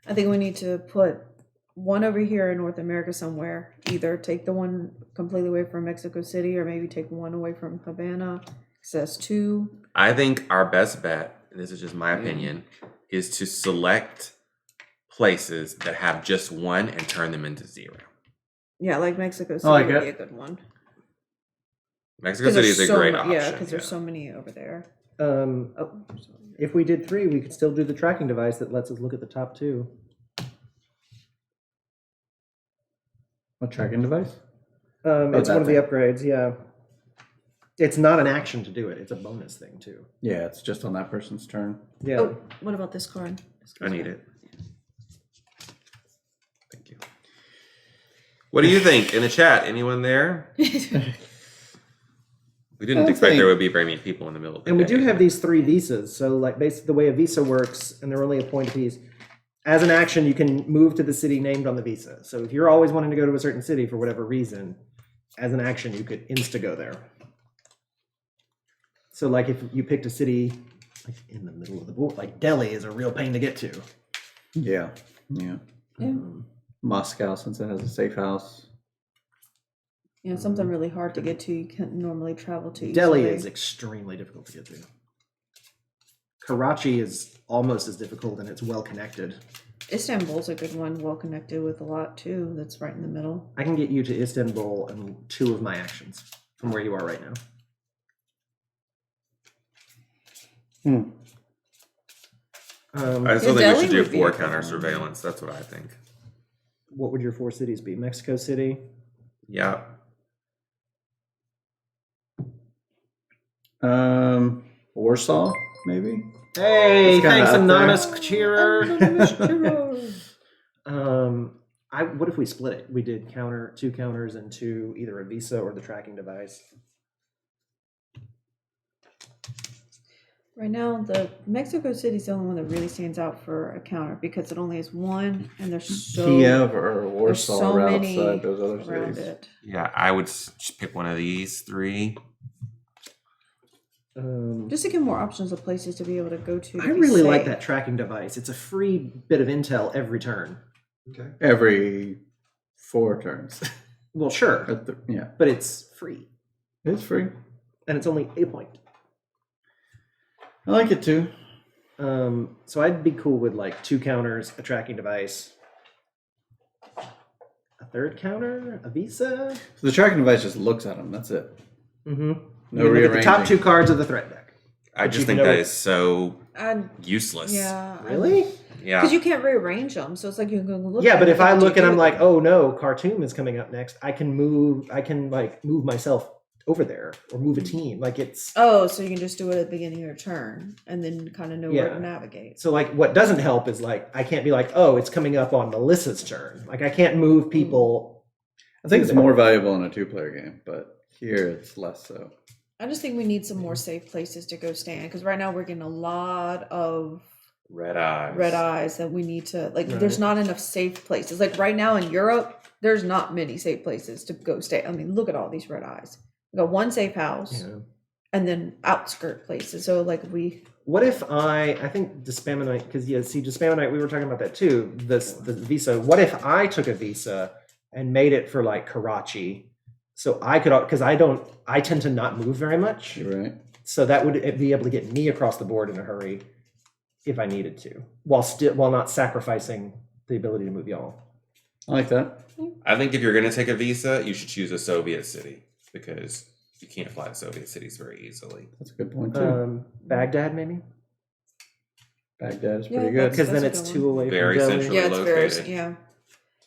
I think we need to put 1 over here in North America somewhere. Either take the 1 completely away from Mexico City or maybe take 1 away from Havana. So that's 2. I think our best bet, and this is just my opinion, is to select places that have just 1 and turn them into 0. Yeah, like Mexico City like would it. be a good one. Mexico City is a great option. Yeah, because there's so many over there. Um, Oh, sorry. if we did 3, we could still do the tracking device that lets us look at the top 2. A tracking device? It's that one of the thing. upgrades. Yeah, it's not an action to do it; it's a bonus thing too. Yeah, it's just on that person's turn. Yeah. Oh, what about this card? I need it. Thank you. What do you think in the chat? Anyone there? We didn't expect there would be very many people in the middle of the And day. we do have these 3 visas. So, like, basically, the way a visa works, and they're only a point apiece. As an action, you can move to the city named on the visa. So, if you're always wanting to go to a certain city for whatever reason, as an action, you could insta go there. So, like, if you picked a city like in the middle of the board, like Delhi is a real pain to get to. Yeah. Yeah. Moscow, since it has a safe house. You know, something really hard to get to. You can't normally travel to. Delhi easily. is extremely difficult to get to. Karachi is almost as difficult, and it's well connected. Istanbul's a good one, well connected with a lot too. That's right in the middle. I can get you to Istanbul in 2 of my actions from where you are right now. I still think we Delhi should do would be 4 a good counter one. surveillance. That's what I think. What would your 4 cities be? Mexico City? Yeah. Warsaw, maybe? Hey, It's kinda thanks, up there. anonymous cheerer. What if we split it? We did 2 counters into either a visa or the tracking device. Right now, the Mexico City's the only one that really stands out for a counter because it only has 1, and there's so Kiev or there's Warsaw so are many outside those other around cities. it. Yeah, I would just pick one of these 3. Just to give more options of places to be able to go to. I really like that tracking device. It's a free bit of intel every turn. Okay. Every 4 turns. Well, sure, Yeah, but it's free, it's free. and it's only a point. I like it too. So I'd be cool with like 2 counters, a tracking device, a 3rd counter, a visa. So the tracking device just looks at them. That's it. Mm-hmm. No You look at the top rearranging. 2 cards of the threat deck. I But just you think know that it- is so And useless. yeah, Really? Yeah. because you can't rearrange them, so it's like you can look. Yeah, at but them, if I what do look you and do I'm with like, them? oh no, Khartoum is coming up next, I can move myself over there or move a team. Like it's Oh, so you can just do it at the beginning of your turn and then kind of know where Yeah. to navigate. so like what doesn't help is like I can't be like, oh, it's coming up on Melissa's turn. Like I can't move people. I think it's more valuable in a 2-player game, but here it's less so. I just think we need some more safe places to go stand because right now we're getting a lot of Red eyes. red eyes that we need to like. Right. There's not enough safe places. Like right now in Europe, there's not many safe places to go stay. I mean, look at all these red eyes. We got 1 safe house and then outskirt places. So like What if I think Despamonite, because Despamonite, we were talking about that too. The visa. What if I took a visa and made it for like Karachi, so I could, because I tend to not move very much, You're right. so that would be able to get me across the board in a hurry if I needed to, while not sacrificing the ability to move y'all. I like that. I think if you're going to take a visa, you should choose a Soviet city because you can't fly to Soviet cities very easily. That's a good point too. Baghdad, maybe, Baghdad is Yeah, pretty good. because then That's a it's good 2 away Very from Delhi. central. yeah, it's very located. yeah.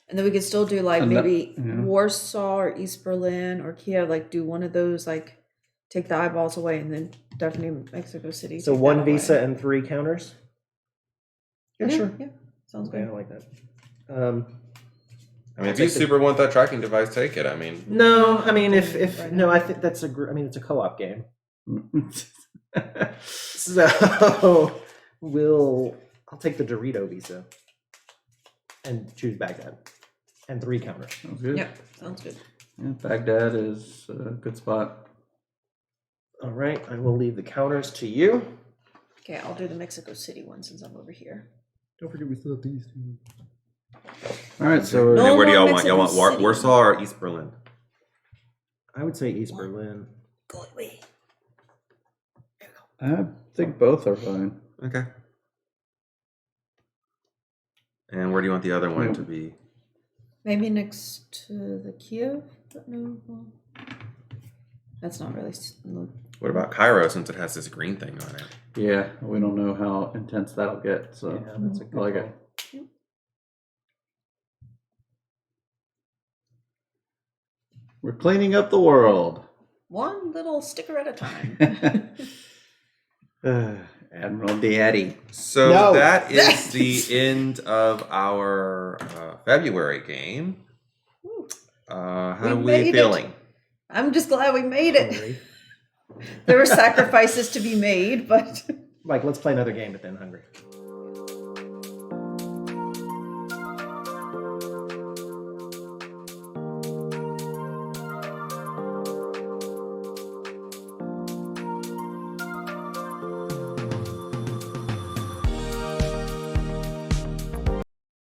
And then we could still do like And that- maybe yeah. Warsaw or East Berlin or Kiev, like do one of those, like take the eyeballs away, and then definitely Mexico City. So take 1 that away. visa and 3 counters. Yeah, sure. Yeah, sounds Okay, I good. like that. I mean, if you super want that tracking device, take it. I mean, No, I mean, if Right no, now. I think that's it's a co-op game. So I'll take the Dorito visa and choose Baghdad and 3 counters. Sounds good. Yep, sounds good. Yeah, Baghdad is a good spot. All right, I will leave the counters to you. Okay, I'll do the Mexico City one since I'm over here. Don't forget we still have these 2. All right, so No. and where do y'all want? Mexico Y'all want City. Warsaw or East Berlin? I would say East Berlin. Go away. I think both are fine. Okay. And where do you want the other one to be? Maybe next to the Kiev, but no, well, that's not really. What about Cairo since it has this green thing on it? Yeah, we don't know how intense that'll get. So Yeah, that's a good I like call. it. We're cleaning up the world. One little sticker at a time. Admiral Daddy. So No. that is the end of our February game. How We are we made it. feeling? I'm just glad we made it. Hungry. There were sacrifices to be made, but Mike, let's play another game, but then hungry.